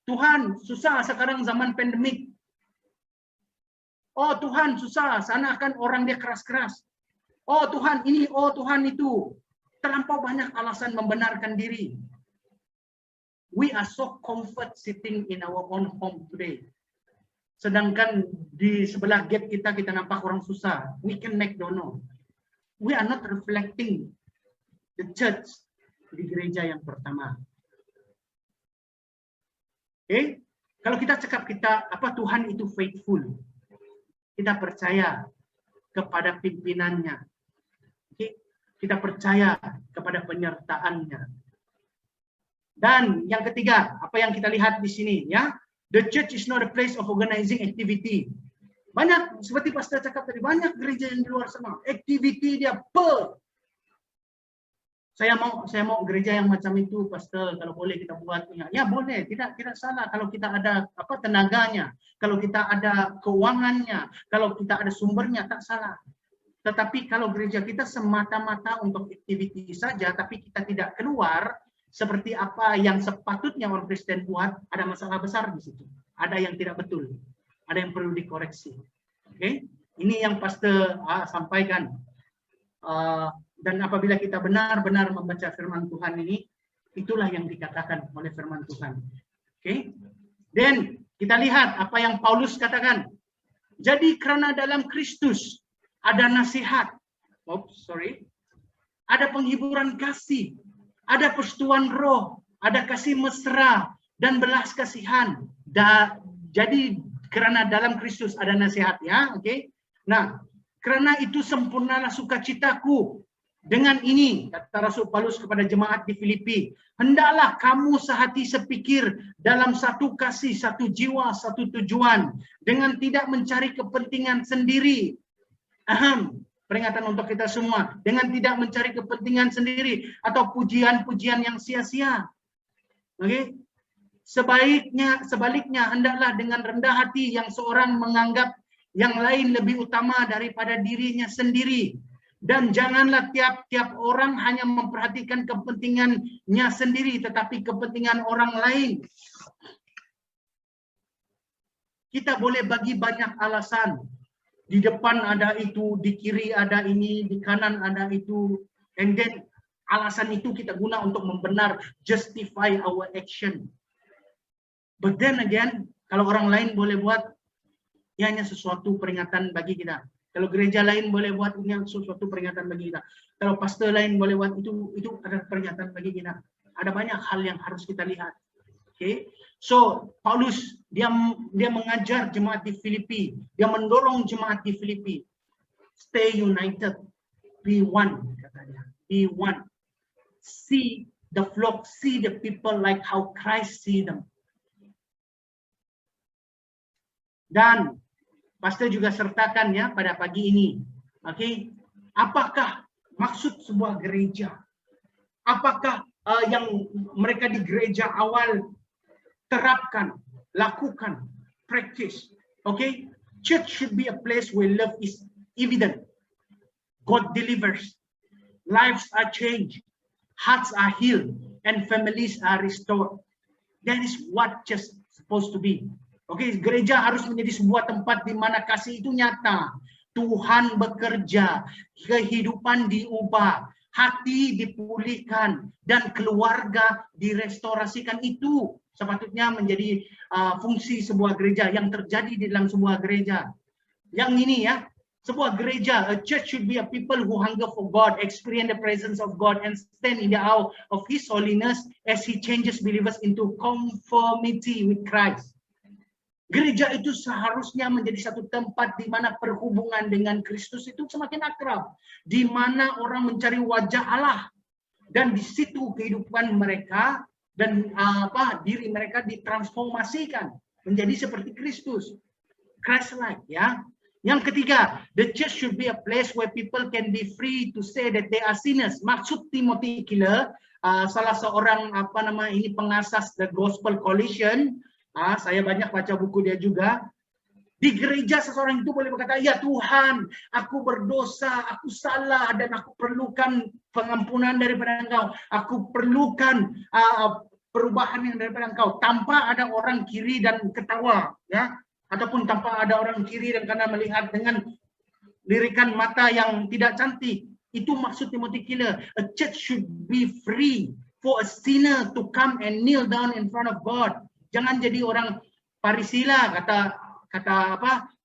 Tuhan, susah sekarang zaman pandemik. Oh, Tuhan, susah, sana kan orang dia keras-keras. Oh, Tuhan ini, oh, Tuhan itu. Terlampau banyak alasan membenarkan diri. We are so comfort sitting in our own home today. Sedangkan di sebelah gate kita nampak orang susah. We can make dono. We are not reflecting the church di gereja yang pertama. Okay? Kalau kita cakap Tuhan itu faithful. Kita percaya kepada pimpinannya. Okay? Kita percaya kepada penyertaannya. Dan yang ketiga, apa yang kita lihat di sini ya? The church is not a place of organizing activity. Banyak, seperti pastor cakap tadi, banyak gereja yang di luar sana. Activity dia Saya mau gereja yang macam itu, pastor. Kalau boleh kita buat. Ya boleh, tidak salah. Kalau kita ada tenaganya, kalau kita ada keuangannya, kalau kita ada sumbernya, tak salah. Tetapi kalau gereja kita semata-mata untuk activity saja, tapi kita tidak keluar seperti apa yang sepatutnya orang Kristen buat, ada masalah besar di situ. Ada yang tidak betul, ada yang perlu dikoreksi. Oke, ini yang Pastor sampaikan. Dan apabila kita benar-benar membaca firman Tuhan ini, itulah yang dikatakan oleh firman Tuhan. Oke, dan kita lihat apa yang Paulus katakan. Jadi karena dalam Kristus ada nasihat, ada penghiburan kasih, ada persetujuan roh, ada kasih mesra dan belas kasihan. Jadi karena dalam Kristus ada nasihat, ya, oke. Nah, karena itu sempurnalah sukacitaku. Dengan ini, kata Rasul Paulus kepada jemaat di Filipi, hendaklah kamu sehati sepikir dalam satu kasih, satu jiwa, satu tujuan, dengan tidak mencari kepentingan sendiri. Peringatan untuk kita semua, dengan tidak mencari kepentingan sendiri atau pujian-pujian yang sia-sia. Oke? Sebaliknya, hendaklah dengan rendah hati yang seorang menganggap yang lain lebih utama daripada dirinya sendiri. Dan janganlah tiap-tiap orang hanya memperhatikan kepentingannya sendiri, tetapi kepentingan orang lain. Kita boleh bagi banyak alasan. Di depan ada itu, di kiri ada ini, di kanan ada itu. And then alasan itu kita guna untuk membenar, justify our action. But then again, kalau orang lain boleh buat, ya hanya sesuatu peringatan bagi kita. Kalau gereja lain boleh buat, ini sesuatu peringatan bagi kita. Kalau pastor lain boleh buat, itu ada peringatan bagi kita. Ada banyak hal yang harus kita lihat. Okay? So Paulus dia mengajar jemaat di Filipi, dia mendorong jemaat di Filipi, stay united, be one, katanya, be one. See the flock, see the people like how Christ see them. Dan pastor juga sertakan, ya, pada pagi ini. Oke, apakah maksud sebuah gereja? Apakah yang mereka di gereja awal terapkan, lakukan, practice? Oke, church should be a place where love is evident. God delivers, lives are changed, hearts are healed, and families are restored. That is what church is supposed to be. Oke, gereja harus menjadi sebuah tempat di mana kasih itu nyata. Tuhan bekerja, kehidupan diubah, hati dipulihkan, dan keluarga direstorasikan. Itu sepatutnya menjadi fungsi sebuah gereja yang terjadi di dalam sebuah gereja. Yang ini, ya, sebuah gereja, a church should be a people who hunger for God, experience the presence of God, and stand in the awe of His holiness as He changes believers into conformity with Christ. Gereja itu seharusnya menjadi satu tempat di mana perhubungan dengan Kristus itu semakin akrab, di mana orang mencari wajah Allah, dan di situ kehidupan mereka dan diri mereka ditransformasikan menjadi seperti Kristus, Christ-like, ya. Yang ketiga, the church should be a place where people can be free to say that they are sinners. Maksud Timothy Keller, salah seorang pengasas The Gospel Coalition. Saya banyak baca buku dia juga. Di gereja seseorang itu boleh berkata, ya Tuhan, aku berdosa, aku salah, dan aku perlukan pengampunan daripada Engkau. Aku perlukan perubahan yang daripada Engkau. Tanpa ada orang kiri dan ketawa, ya, ataupun tanpa ada orang kiri dan karena melihat dengan lirikan mata yang tidak cantik. Itu maksud Timothy Keller. A church should be free for a sinner to come and kneel down in front of God. Jangan jadi orang Parisila, kata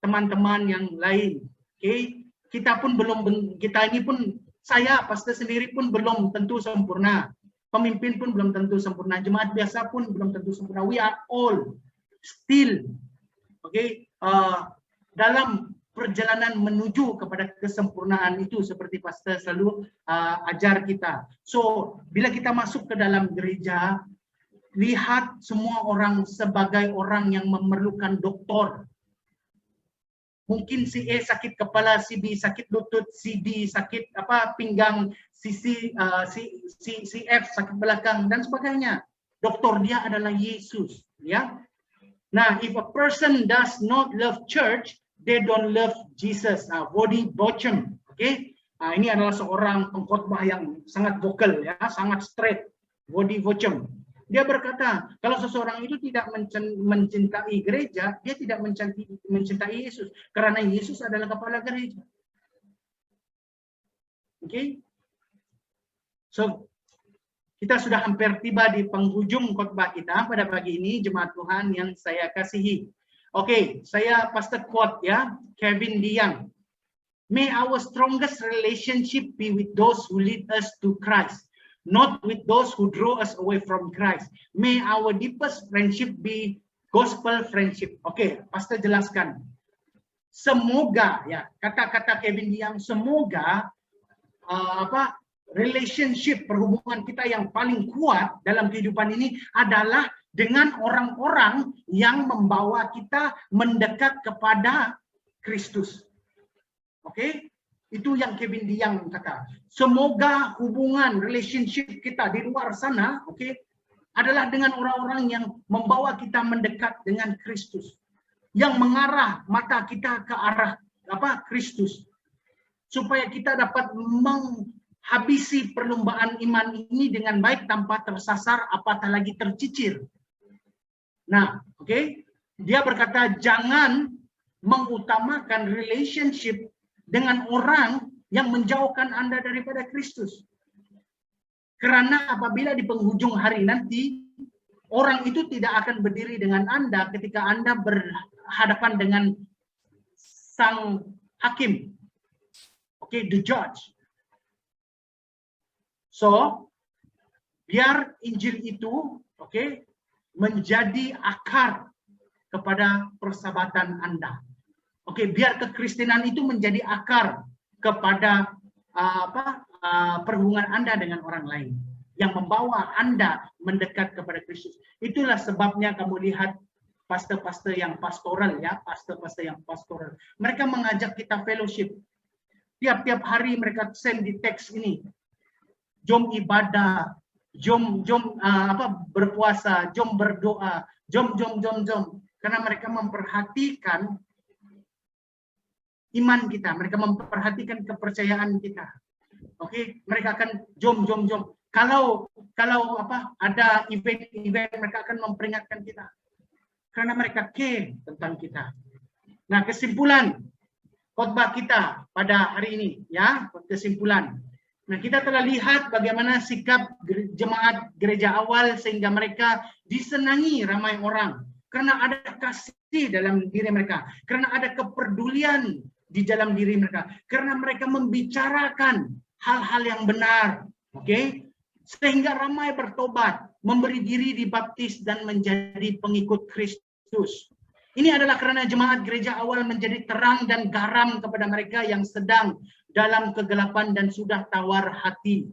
teman-teman yang lain. Okay? Kita ini pun saya pastor sendiri pun belum tentu sempurna. Pemimpin pun belum tentu sempurna. Jemaat biasa pun belum tentu sempurna. We are all still, dalam perjalanan menuju kepada kesempurnaan itu, seperti pastor selalu ajar kita. So bila kita masuk ke dalam gereja, lihat semua orang sebagai orang yang memerlukan doktor. Mungkin si A sakit kepala, si B sakit lutut, si D sakit pinggang, si F sakit belakang, dan sebagainya. Doktor dia adalah Yesus, ya. Nah, if a person does not love church, they don't love Jesus. Body Bochum, Oke, ini adalah seorang pengkhotbah yang sangat vokal, ya, sangat straight, body vocem. Dia berkata, kalau seseorang itu tidak mencintai gereja, dia tidak mencintai Yesus, karena Yesus adalah kepala gereja. Oke, so kita sudah hampir tiba di penghujung khotbah kita pada pagi ini, jemaat Tuhan yang saya kasihi. Oke, saya pastor quote ya, Kevin DeYoung. May our strongest relationship be with those who lead us to Christ, not with those who draw us away from Christ. May our deepest friendship be gospel friendship. Oke, pastor jelaskan. Semoga, ya, kata-kata Kevin DeYoung, semoga relationship, perhubungan kita yang paling kuat dalam kehidupan ini adalah dengan orang-orang yang membawa kita mendekat kepada Kristus. Oke, itu yang Kevin DeYoung kata. Semoga hubungan relationship kita di luar sana, oke, adalah dengan orang-orang yang membawa kita mendekat dengan Kristus, yang mengarah mata kita ke arah Kristus, supaya kita dapat menghabisi perlombaan iman ini dengan baik tanpa tersasar apatah lagi tercicir. Nah, oke, dia berkata jangan mengutamakan relationship dengan orang yang menjauhkan Anda daripada Kristus. Karena apabila di penghujung hari nanti, orang itu tidak akan berdiri dengan Anda ketika Anda berhadapan dengan sang hakim. Oke, the judge. So, biar Injil itu, oke, menjadi akar kepada persahabatan Anda. Oke, biar kekristenan itu menjadi akar kepada perhubungan Anda dengan orang lain yang membawa Anda mendekat kepada Kristus. Itulah sebabnya kamu lihat pastor-pastor yang pastoral, ya, pastor-pastor yang pastoral. Mereka mengajak kita fellowship. Tiap-tiap hari mereka send di teks ini. Jom ibadah, jom berpuasa, jom berdoa, jom. Karena mereka memperhatikan iman kita, mereka memperhatikan kepercayaan kita. Oke, mereka akan jom. Kalau ada event mereka akan memperingatkan kita. Karena mereka care tentang kita. Nah, kesimpulan khotbah kita pada hari ini, ya, kesimpulan. Nah, kita telah lihat bagaimana sikap jemaat gereja awal sehingga mereka disenangi ramai orang. Karena ada kasih dalam diri mereka, karena ada kepedulian di dalam diri mereka, karena mereka membicarakan hal-hal yang benar, oke? Sehingga ramai bertobat, memberi diri dibaptis dan menjadi pengikut Kristus. Ini adalah karena jemaat gereja awal menjadi terang dan garam kepada mereka yang sedang dalam kegelapan dan sudah tawar hati.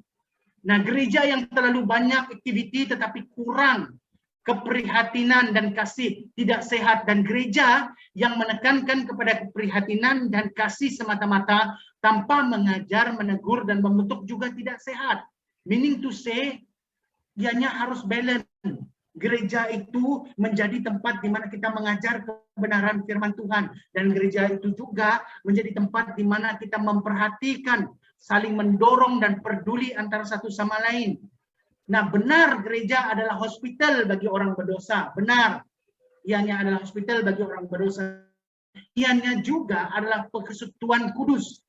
Nah, gereja yang terlalu banyak aktiviti tetapi kurang keprihatinan dan kasih tidak sehat, dan gereja yang menekankan kepada keprihatinan dan kasih semata-mata tanpa mengajar, menegur dan membentuk juga tidak sehat. Meaning to say, dianya harus balance. Gereja itu menjadi tempat di mana kita mengajar kebenaran firman Tuhan, dan gereja itu juga menjadi tempat di mana kita memperhatikan, saling mendorong dan peduli antara satu sama lain. Nah, benar gereja adalah hospital bagi orang berdosa. Benar, ianya adalah hospital bagi orang berdosa. Ianya juga adalah persekutuan kudus,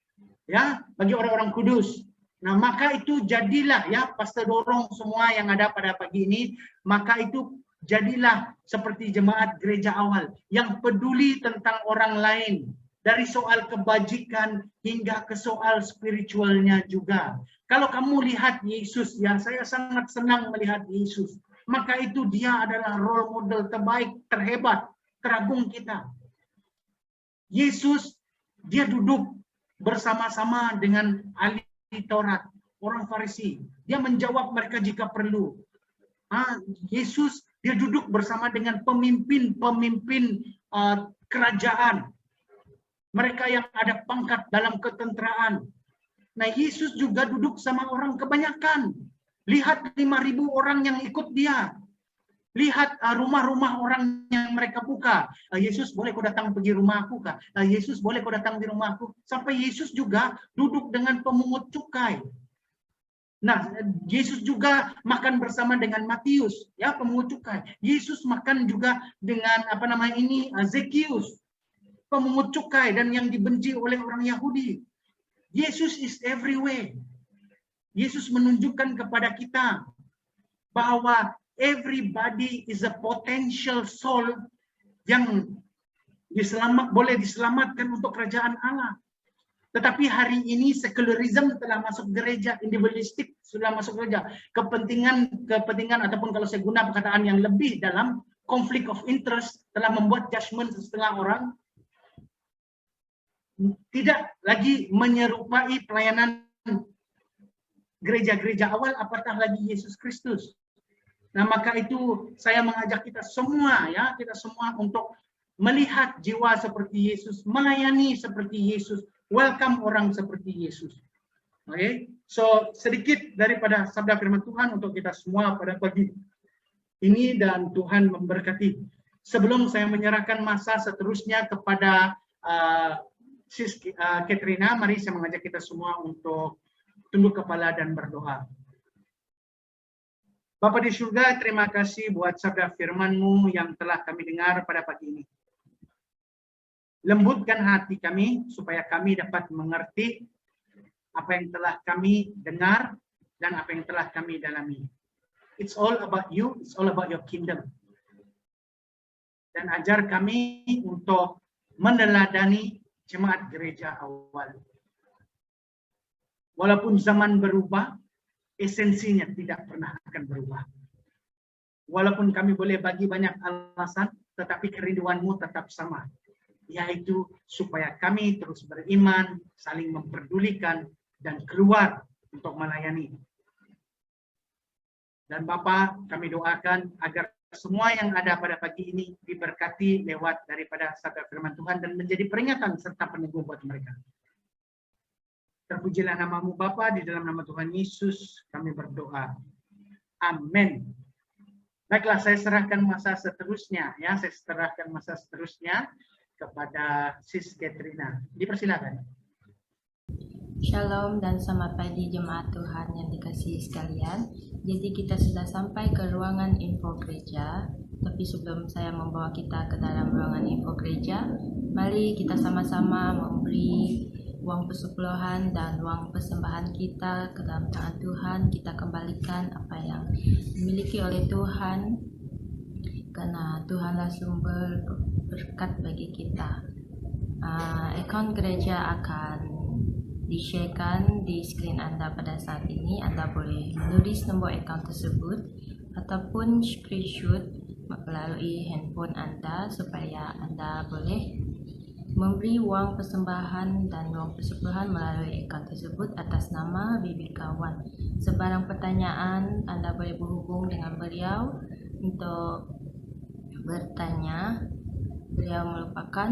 ya, bagi orang-orang kudus. Nah, maka itu jadilah, ya, pastor dorong semua yang ada pada pagi ini, maka itu jadilah seperti jemaat gereja awal yang peduli tentang orang lain, dari soal kebajikan hingga ke soal spiritualnya juga. Kalau kamu lihat Yesus, ya, saya sangat senang melihat Yesus. Maka itu dia adalah role model terbaik, terhebat, teragung kita. Yesus, dia duduk bersama-sama dengan ahli Taurat, orang Farisi. Dia menjawab mereka jika perlu. Yesus, dia duduk bersama dengan pemimpin-pemimpin kerajaan. Mereka yang ada pangkat dalam ketenteraan. Nah, Yesus juga duduk sama orang kebanyakan. Lihat 5.000 orang yang ikut dia. Lihat rumah-rumah orang yang mereka buka. Yesus, boleh kau datang pergi rumah aku kah? Yesus, boleh kau datang di rumah aku? Sampai Yesus juga duduk dengan pemungut cukai. Nah, Yesus juga makan bersama dengan Matius, ya, pemungut cukai. Yesus makan juga dengan Zekius, pemungut cukai dan yang dibenci oleh orang Yahudi. Yesus is everywhere. Yesus menunjukkan kepada kita bahwa everybody is a potential soul yang boleh diselamatkan untuk kerajaan Allah. Tetapi hari ini sekularisme telah masuk gereja, individualistik sudah masuk gereja. Kepentingan ataupun kalau saya guna perkataan yang lebih dalam, konflik of interest telah membuat judgment setengah orang tidak lagi menyerupai pelayanan gereja-gereja awal, apatah lagi Yesus Kristus. Nah, maka itu saya mengajak kita semua untuk melihat jiwa seperti Yesus, melayani seperti Yesus, welcome orang seperti Yesus. Oke, so sedikit daripada sabda firman Tuhan untuk kita semua pada pagi ini dan Tuhan memberkati. Sebelum saya menyerahkan masa seterusnya kepada Sis Katrina, mari saya mengajak kita semua untuk tunduk kepala dan berdoa. Bapa di surga, terima kasih buat sabda firman-Mu yang telah kami dengar pada pagi ini. Lembutkan hati kami supaya kami dapat mengerti apa yang telah kami dengar dan apa yang telah kami dalami. It's all about you, it's all about your kingdom. Dan ajar kami untuk meneladani jemaat gereja awal. Walaupun zaman berubah, esensinya tidak pernah akan berubah. Walaupun kami boleh bagi banyak alasan, tetapi kerinduan-Mu tetap sama, yaitu supaya kami terus beriman, saling memperdulikan, dan keluar untuk melayani. Dan Bapa, kami doakan agar semua yang ada pada pagi ini diberkati lewat daripada sabda firman Tuhan dan menjadi peringatan serta peneguh buat mereka. Terpujilah nama-Mu Bapa, di dalam nama Tuhan Yesus kami berdoa. Amin. Baiklah, saya serahkan masa seterusnya kepada Sis Katrina. Dipersilakan. Shalom dan selamat pagi jemaat Tuhan yang dikasihi sekalian. Jadi kita sudah sampai ke ruangan info gereja. Tapi sebelum saya membawa kita ke dalam ruangan info gereja, mari kita sama-sama memberi uang persepuluhan dan uang persembahan kita ke dalam tangan Tuhan. Kita kembalikan apa yang dimiliki oleh Tuhan, karena Tuhanlah sumber berkat bagi kita. Akaun gereja akan di-sharekan di skrin Anda pada saat ini. Anda boleh menulis nombor akaun tersebut ataupun screenshot melalui handphone Anda supaya Anda boleh memberi uang persembahan dan uang persepuluhan melalui akaun tersebut atas nama Bibi Kawan. Sebarang pertanyaan, Anda boleh berhubung dengan beliau untuk bertanya. Beliau merupakan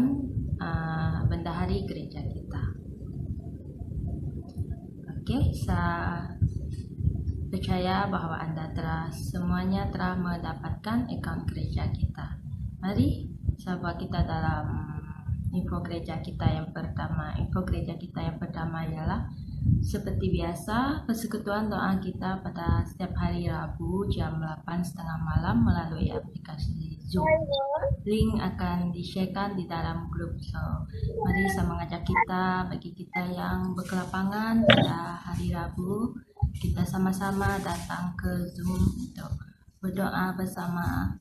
bendahari gereja kita. Okey, saya percaya bahawa Anda semuanya telah mendapatkan akaun gereja kita. Mari saya bawa kita dalam info gereja kita yang pertama. Info gereja kita yang pertama ialah seperti biasa persekutuan doa kita pada setiap hari Rabu jam 8.30 malam melalui aplikasi Zoom. Link akan di-sharekan di dalam grup. So, mari saya mengajak kita, bagi kita yang berkelapangan pada hari Rabu, kita sama-sama datang ke Zoom untuk berdoa bersama.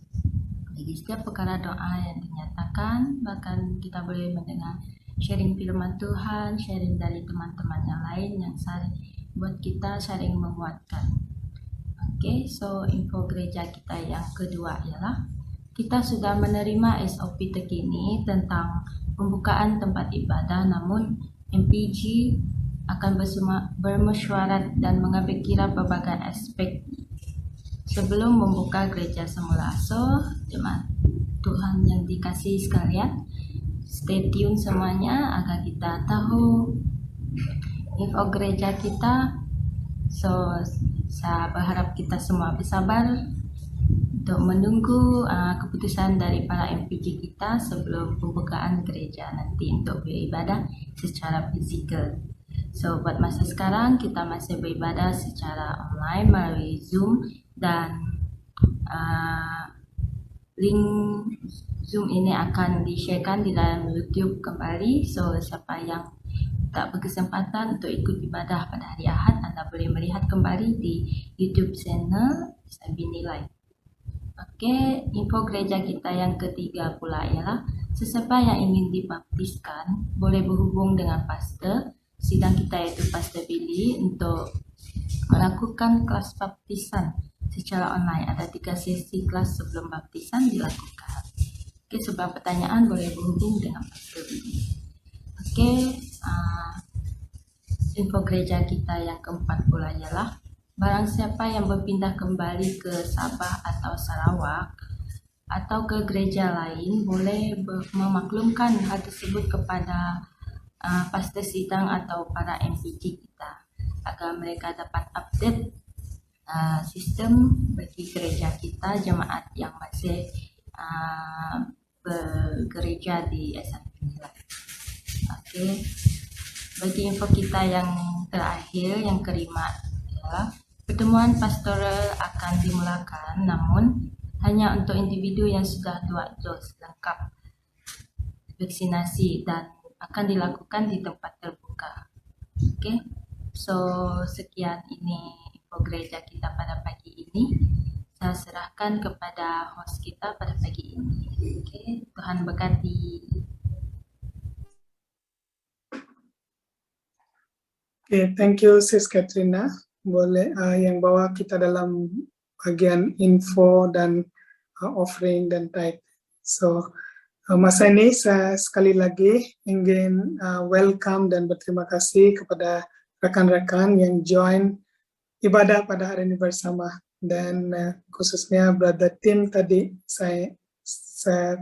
Bagi setiap perkara doa yang dinyatakan, bahkan kita boleh mendengar sharing firman Tuhan, sharing dari teman-teman yang lain yang saling buat kita saling menguatkan. Oke, so info gereja kita yang kedua ialah kita sudah menerima SOP terkini tentang pembukaan tempat ibadah, namun MPG akan bermesyuarat dan mengambil kira berbagai aspek sebelum membuka gereja semula. So, jemaat Tuhan yang dikasihi sekalian, stay tune semuanya agar kita tahu info gereja kita. So, saya berharap kita semua bersabar untuk menunggu keputusan dari para MPG kita sebelum pembukaan gereja nanti untuk beribadah secara fizikal. So buat masa sekarang kita masih beribadah secara online melalui Zoom dan link Zoom ini akan di-sharekan di dalam YouTube kembali. So siapa yang tak berkesempatan untuk ikut ibadah pada hari Ahad, anda boleh melihat kembali di YouTube channel Sabini Live. Okey, info gereja kita yang ketiga pula ialah sesiapa yang ingin dibaptiskan boleh berhubung dengan pastor sidang kita iaitu Pastor Billy untuk melakukan kelas baptisan secara online. Ada 3 sesi kelas sebelum baptisan dilakukan. Okey, sebab pertanyaan boleh berhubung dengan Pastor Billy. Okey, info gereja kita yang keempat pula ialah barang siapa yang berpindah kembali ke Sabah atau Sarawak atau ke gereja lain boleh memaklumkan hal tersebut kepada pastor sidang atau para MPG kita agar mereka dapat update sistem bagi gereja kita, jemaat yang masih bergereja di SNP. Okey, bagi info kita yang terakhir, yang kelima adalah pertemuan pastoral akan dimulakan namun hanya untuk individu yang sudah 2 dos lengkap vaksinasi dan akan dilakukan di tempat terbuka. Okey, so sekian ini info gereja kita pada pagi ini. Saya serahkan kepada host kita pada pagi ini. Okey, Tuhan berkati. Okay, thank you Sis Katrina. Boleh yang bawa kita dalam bagian info dan offering dan tithe. So masa ini saya sekali lagi ingin welcome dan berterima kasih kepada rekan-rekan yang join ibadah pada hari ini bersama, dan khususnya Brother Tim tadi saya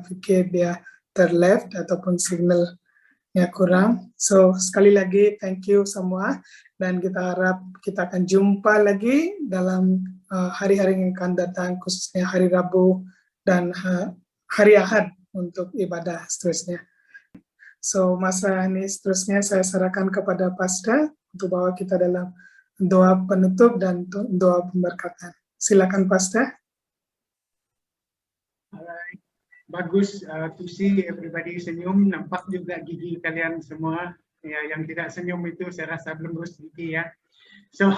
pikir dia terleft ataupun signalnya kurang. So sekali lagi thank you semua, dan kita harap kita akan jumpa lagi dalam hari-hari yang akan datang, khususnya hari Rabu dan hari Ahad untuk ibadah seterusnya. So masa ini seterusnya saya serahkan kepada Pastor untuk bawa kita dalam doa penutup dan doa pemberkatan. Silakan Pastor. Alright. Bagus to see everybody senyum, nampak juga gigi kalian semua. Ya, yang tidak senyum itu saya rasa belum urus gigi ya. So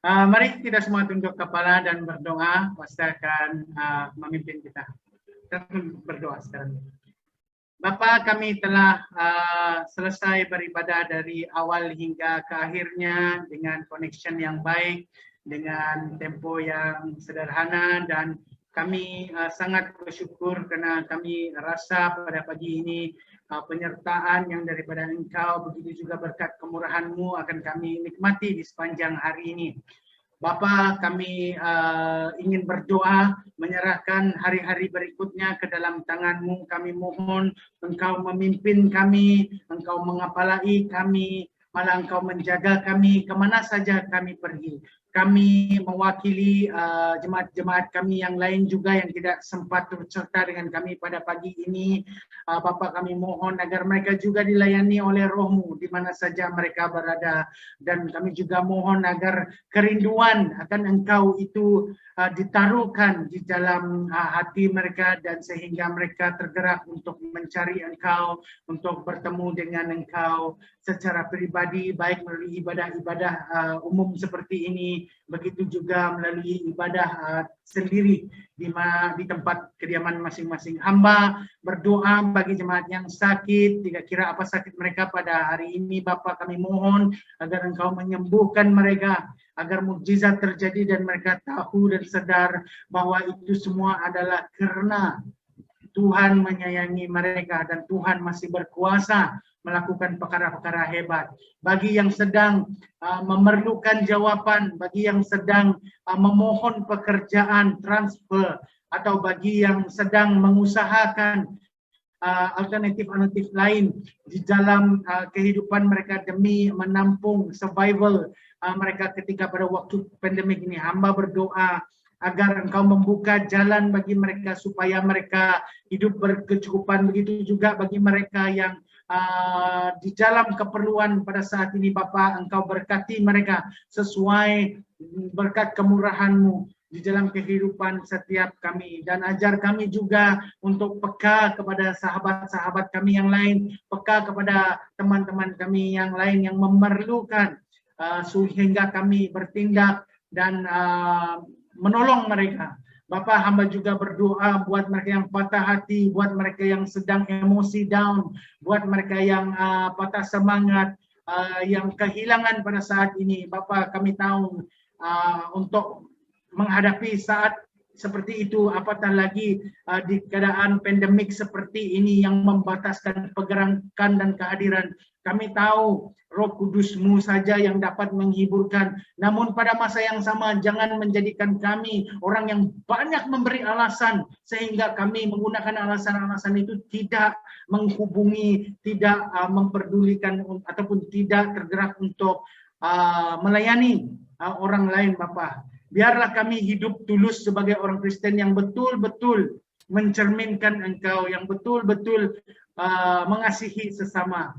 mari kita semua tunduk kepala dan berdoa. Pastor akan memimpin kita. Kita berdoa sekarang. Bapa, kami telah selesai beribadah dari awal hingga ke akhirnya dengan connection yang baik, dengan tempo yang sederhana, dan kami sangat bersyukur karena kami rasa pada pagi ini penyertaan yang daripada Engkau, begitu juga berkat kemurahan-Mu akan kami nikmati di sepanjang hari ini. Bapa, kami ingin berdoa menyerahkan hari-hari berikutnya ke dalam tangan-Mu. Kami mohon Engkau memimpin kami, Engkau mengepalai kami, malah Engkau menjaga kami kemana saja kami pergi. Kami mewakili jemaat-jemaat kami yang lain juga yang tidak sempat berserta dengan kami pada pagi ini. Bapa, kami mohon agar mereka juga dilayani oleh Roh-Mu di mana saja mereka berada. Dan kami juga mohon agar kerinduan akan Engkau itu ditaruhkan di dalam hati mereka, dan sehingga mereka tergerak untuk mencari Engkau, untuk bertemu dengan Engkau secara pribadi, baik melalui ibadah-ibadah umum seperti ini, begitu juga melalui ibadah sendiri di tempat kediaman masing-masing. Hamba berdoa bagi jemaat yang sakit, tidak kira apa sakit mereka pada hari ini. Bapa, kami mohon agar Engkau menyembuhkan mereka, agar mukjizat terjadi dan mereka tahu dan sadar bahwa itu semua adalah karena Tuhan menyayangi mereka dan Tuhan masih berkuasa melakukan perkara-perkara hebat. Bagi yang sedang memerlukan jawaban, bagi yang sedang memohon pekerjaan transfer, atau bagi yang sedang mengusahakan alternatif-alternatif lain di dalam kehidupan mereka demi menampung survival mereka ketika pada waktu pandemik ini, hamba berdoa agar Engkau membuka jalan bagi mereka supaya mereka hidup berkecukupan. Begitu juga bagi mereka yang di dalam keperluan pada saat ini Bapa, Engkau berkati mereka sesuai berkat kemurahan-Mu di dalam kehidupan setiap kami, dan ajar kami juga untuk peka kepada sahabat-sahabat kami yang lain, peka kepada teman-teman kami yang lain yang memerlukan, sehingga kami bertindak dan menolong mereka. Bapa, hamba juga berdoa buat mereka yang patah hati, buat mereka yang sedang emosi down, buat mereka yang patah semangat, yang kehilangan pada saat ini. Bapa, kami tahu untuk menghadapi saat seperti itu, apatah lagi di keadaan pandemik seperti ini yang membataskan pergerakan dan kehadiran. Kami tahu Roh Kudus-Mu saja yang dapat menghiburkan. Namun pada masa yang sama, jangan menjadikan kami orang yang banyak memberi alasan, sehingga kami menggunakan alasan-alasan itu tidak menghubungi, tidak memperdulikan ataupun tidak tergerak untuk melayani orang lain, Bapa. Biarlah kami hidup tulus sebagai orang Kristen yang betul-betul mencerminkan Engkau, yang betul-betul mengasihi sesama.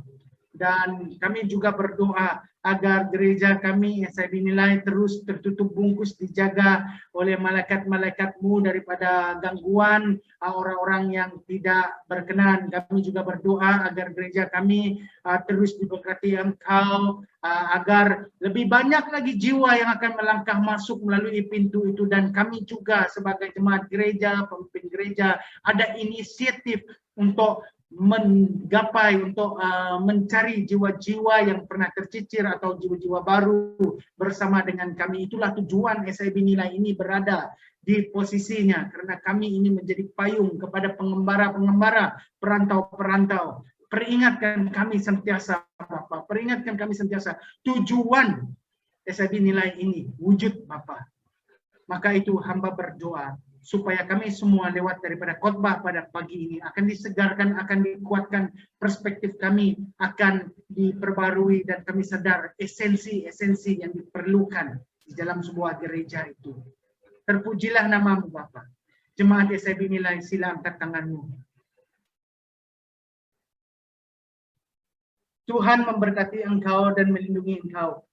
Dan kami juga berdoa agar gereja kami SIB Nilai terus tertutup bungkus, dijaga oleh malaikat-malaikat-Mu daripada gangguan orang-orang yang tidak berkenan. Kami juga berdoa agar gereja kami terus diberkati Engkau, agar lebih banyak lagi jiwa yang akan melangkah masuk melalui pintu itu, dan kami juga sebagai jemaat gereja, pemimpin gereja ada inisiatif untuk menggapai, untuk mencari jiwa-jiwa yang pernah tercicir atau jiwa-jiwa baru bersama dengan kami. Itulah tujuan SIB Nilai ini berada di posisinya, karena kami ini menjadi payung kepada pengembara-pengembara, perantau-perantau. Peringatkan kami sentiasa, Bapak, peringatkan kami sentiasa tujuan SIB Nilai ini wujud, Bapak. Maka itu hamba berdoa supaya kami semua lewat daripada khotbah pada pagi ini akan disegarkan, akan dikuatkan, perspektif kami akan diperbarui, dan kami sadar esensi-esensi yang diperlukan di dalam sebuah gereja itu. Terpujilah nama-Mu, Bapa. Jemaat SIB Nilai, sila angkat tanganmu. Tuhan memberkati engkau dan melindungi engkau.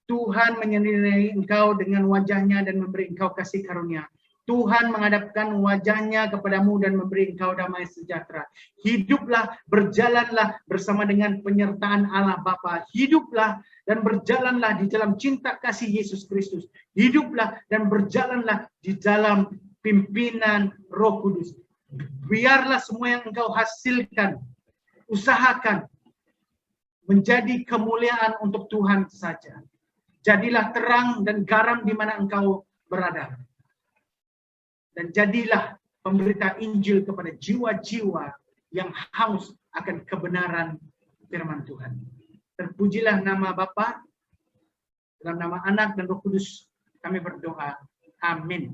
Tuhan menyinari engkau dengan wajah-Nya dan memberi engkau kasih karunia. Tuhan menghadapkan wajah-Nya kepadamu dan memberi engkau damai sejahtera. Hiduplah, berjalanlah bersama dengan penyertaan Allah Bapa. Hiduplah dan berjalanlah di dalam cinta kasih Yesus Kristus. Hiduplah dan berjalanlah di dalam pimpinan Roh Kudus. Biarlah semua yang engkau hasilkan, usahakan, menjadi kemuliaan untuk Tuhan saja. Jadilah terang dan garam di mana engkau berada. Dan jadilah pemberita Injil kepada jiwa-jiwa yang haus akan kebenaran firman Tuhan. Terpujilah nama Bapa, dalam nama Anak dan Roh Kudus kami berdoa. Amin.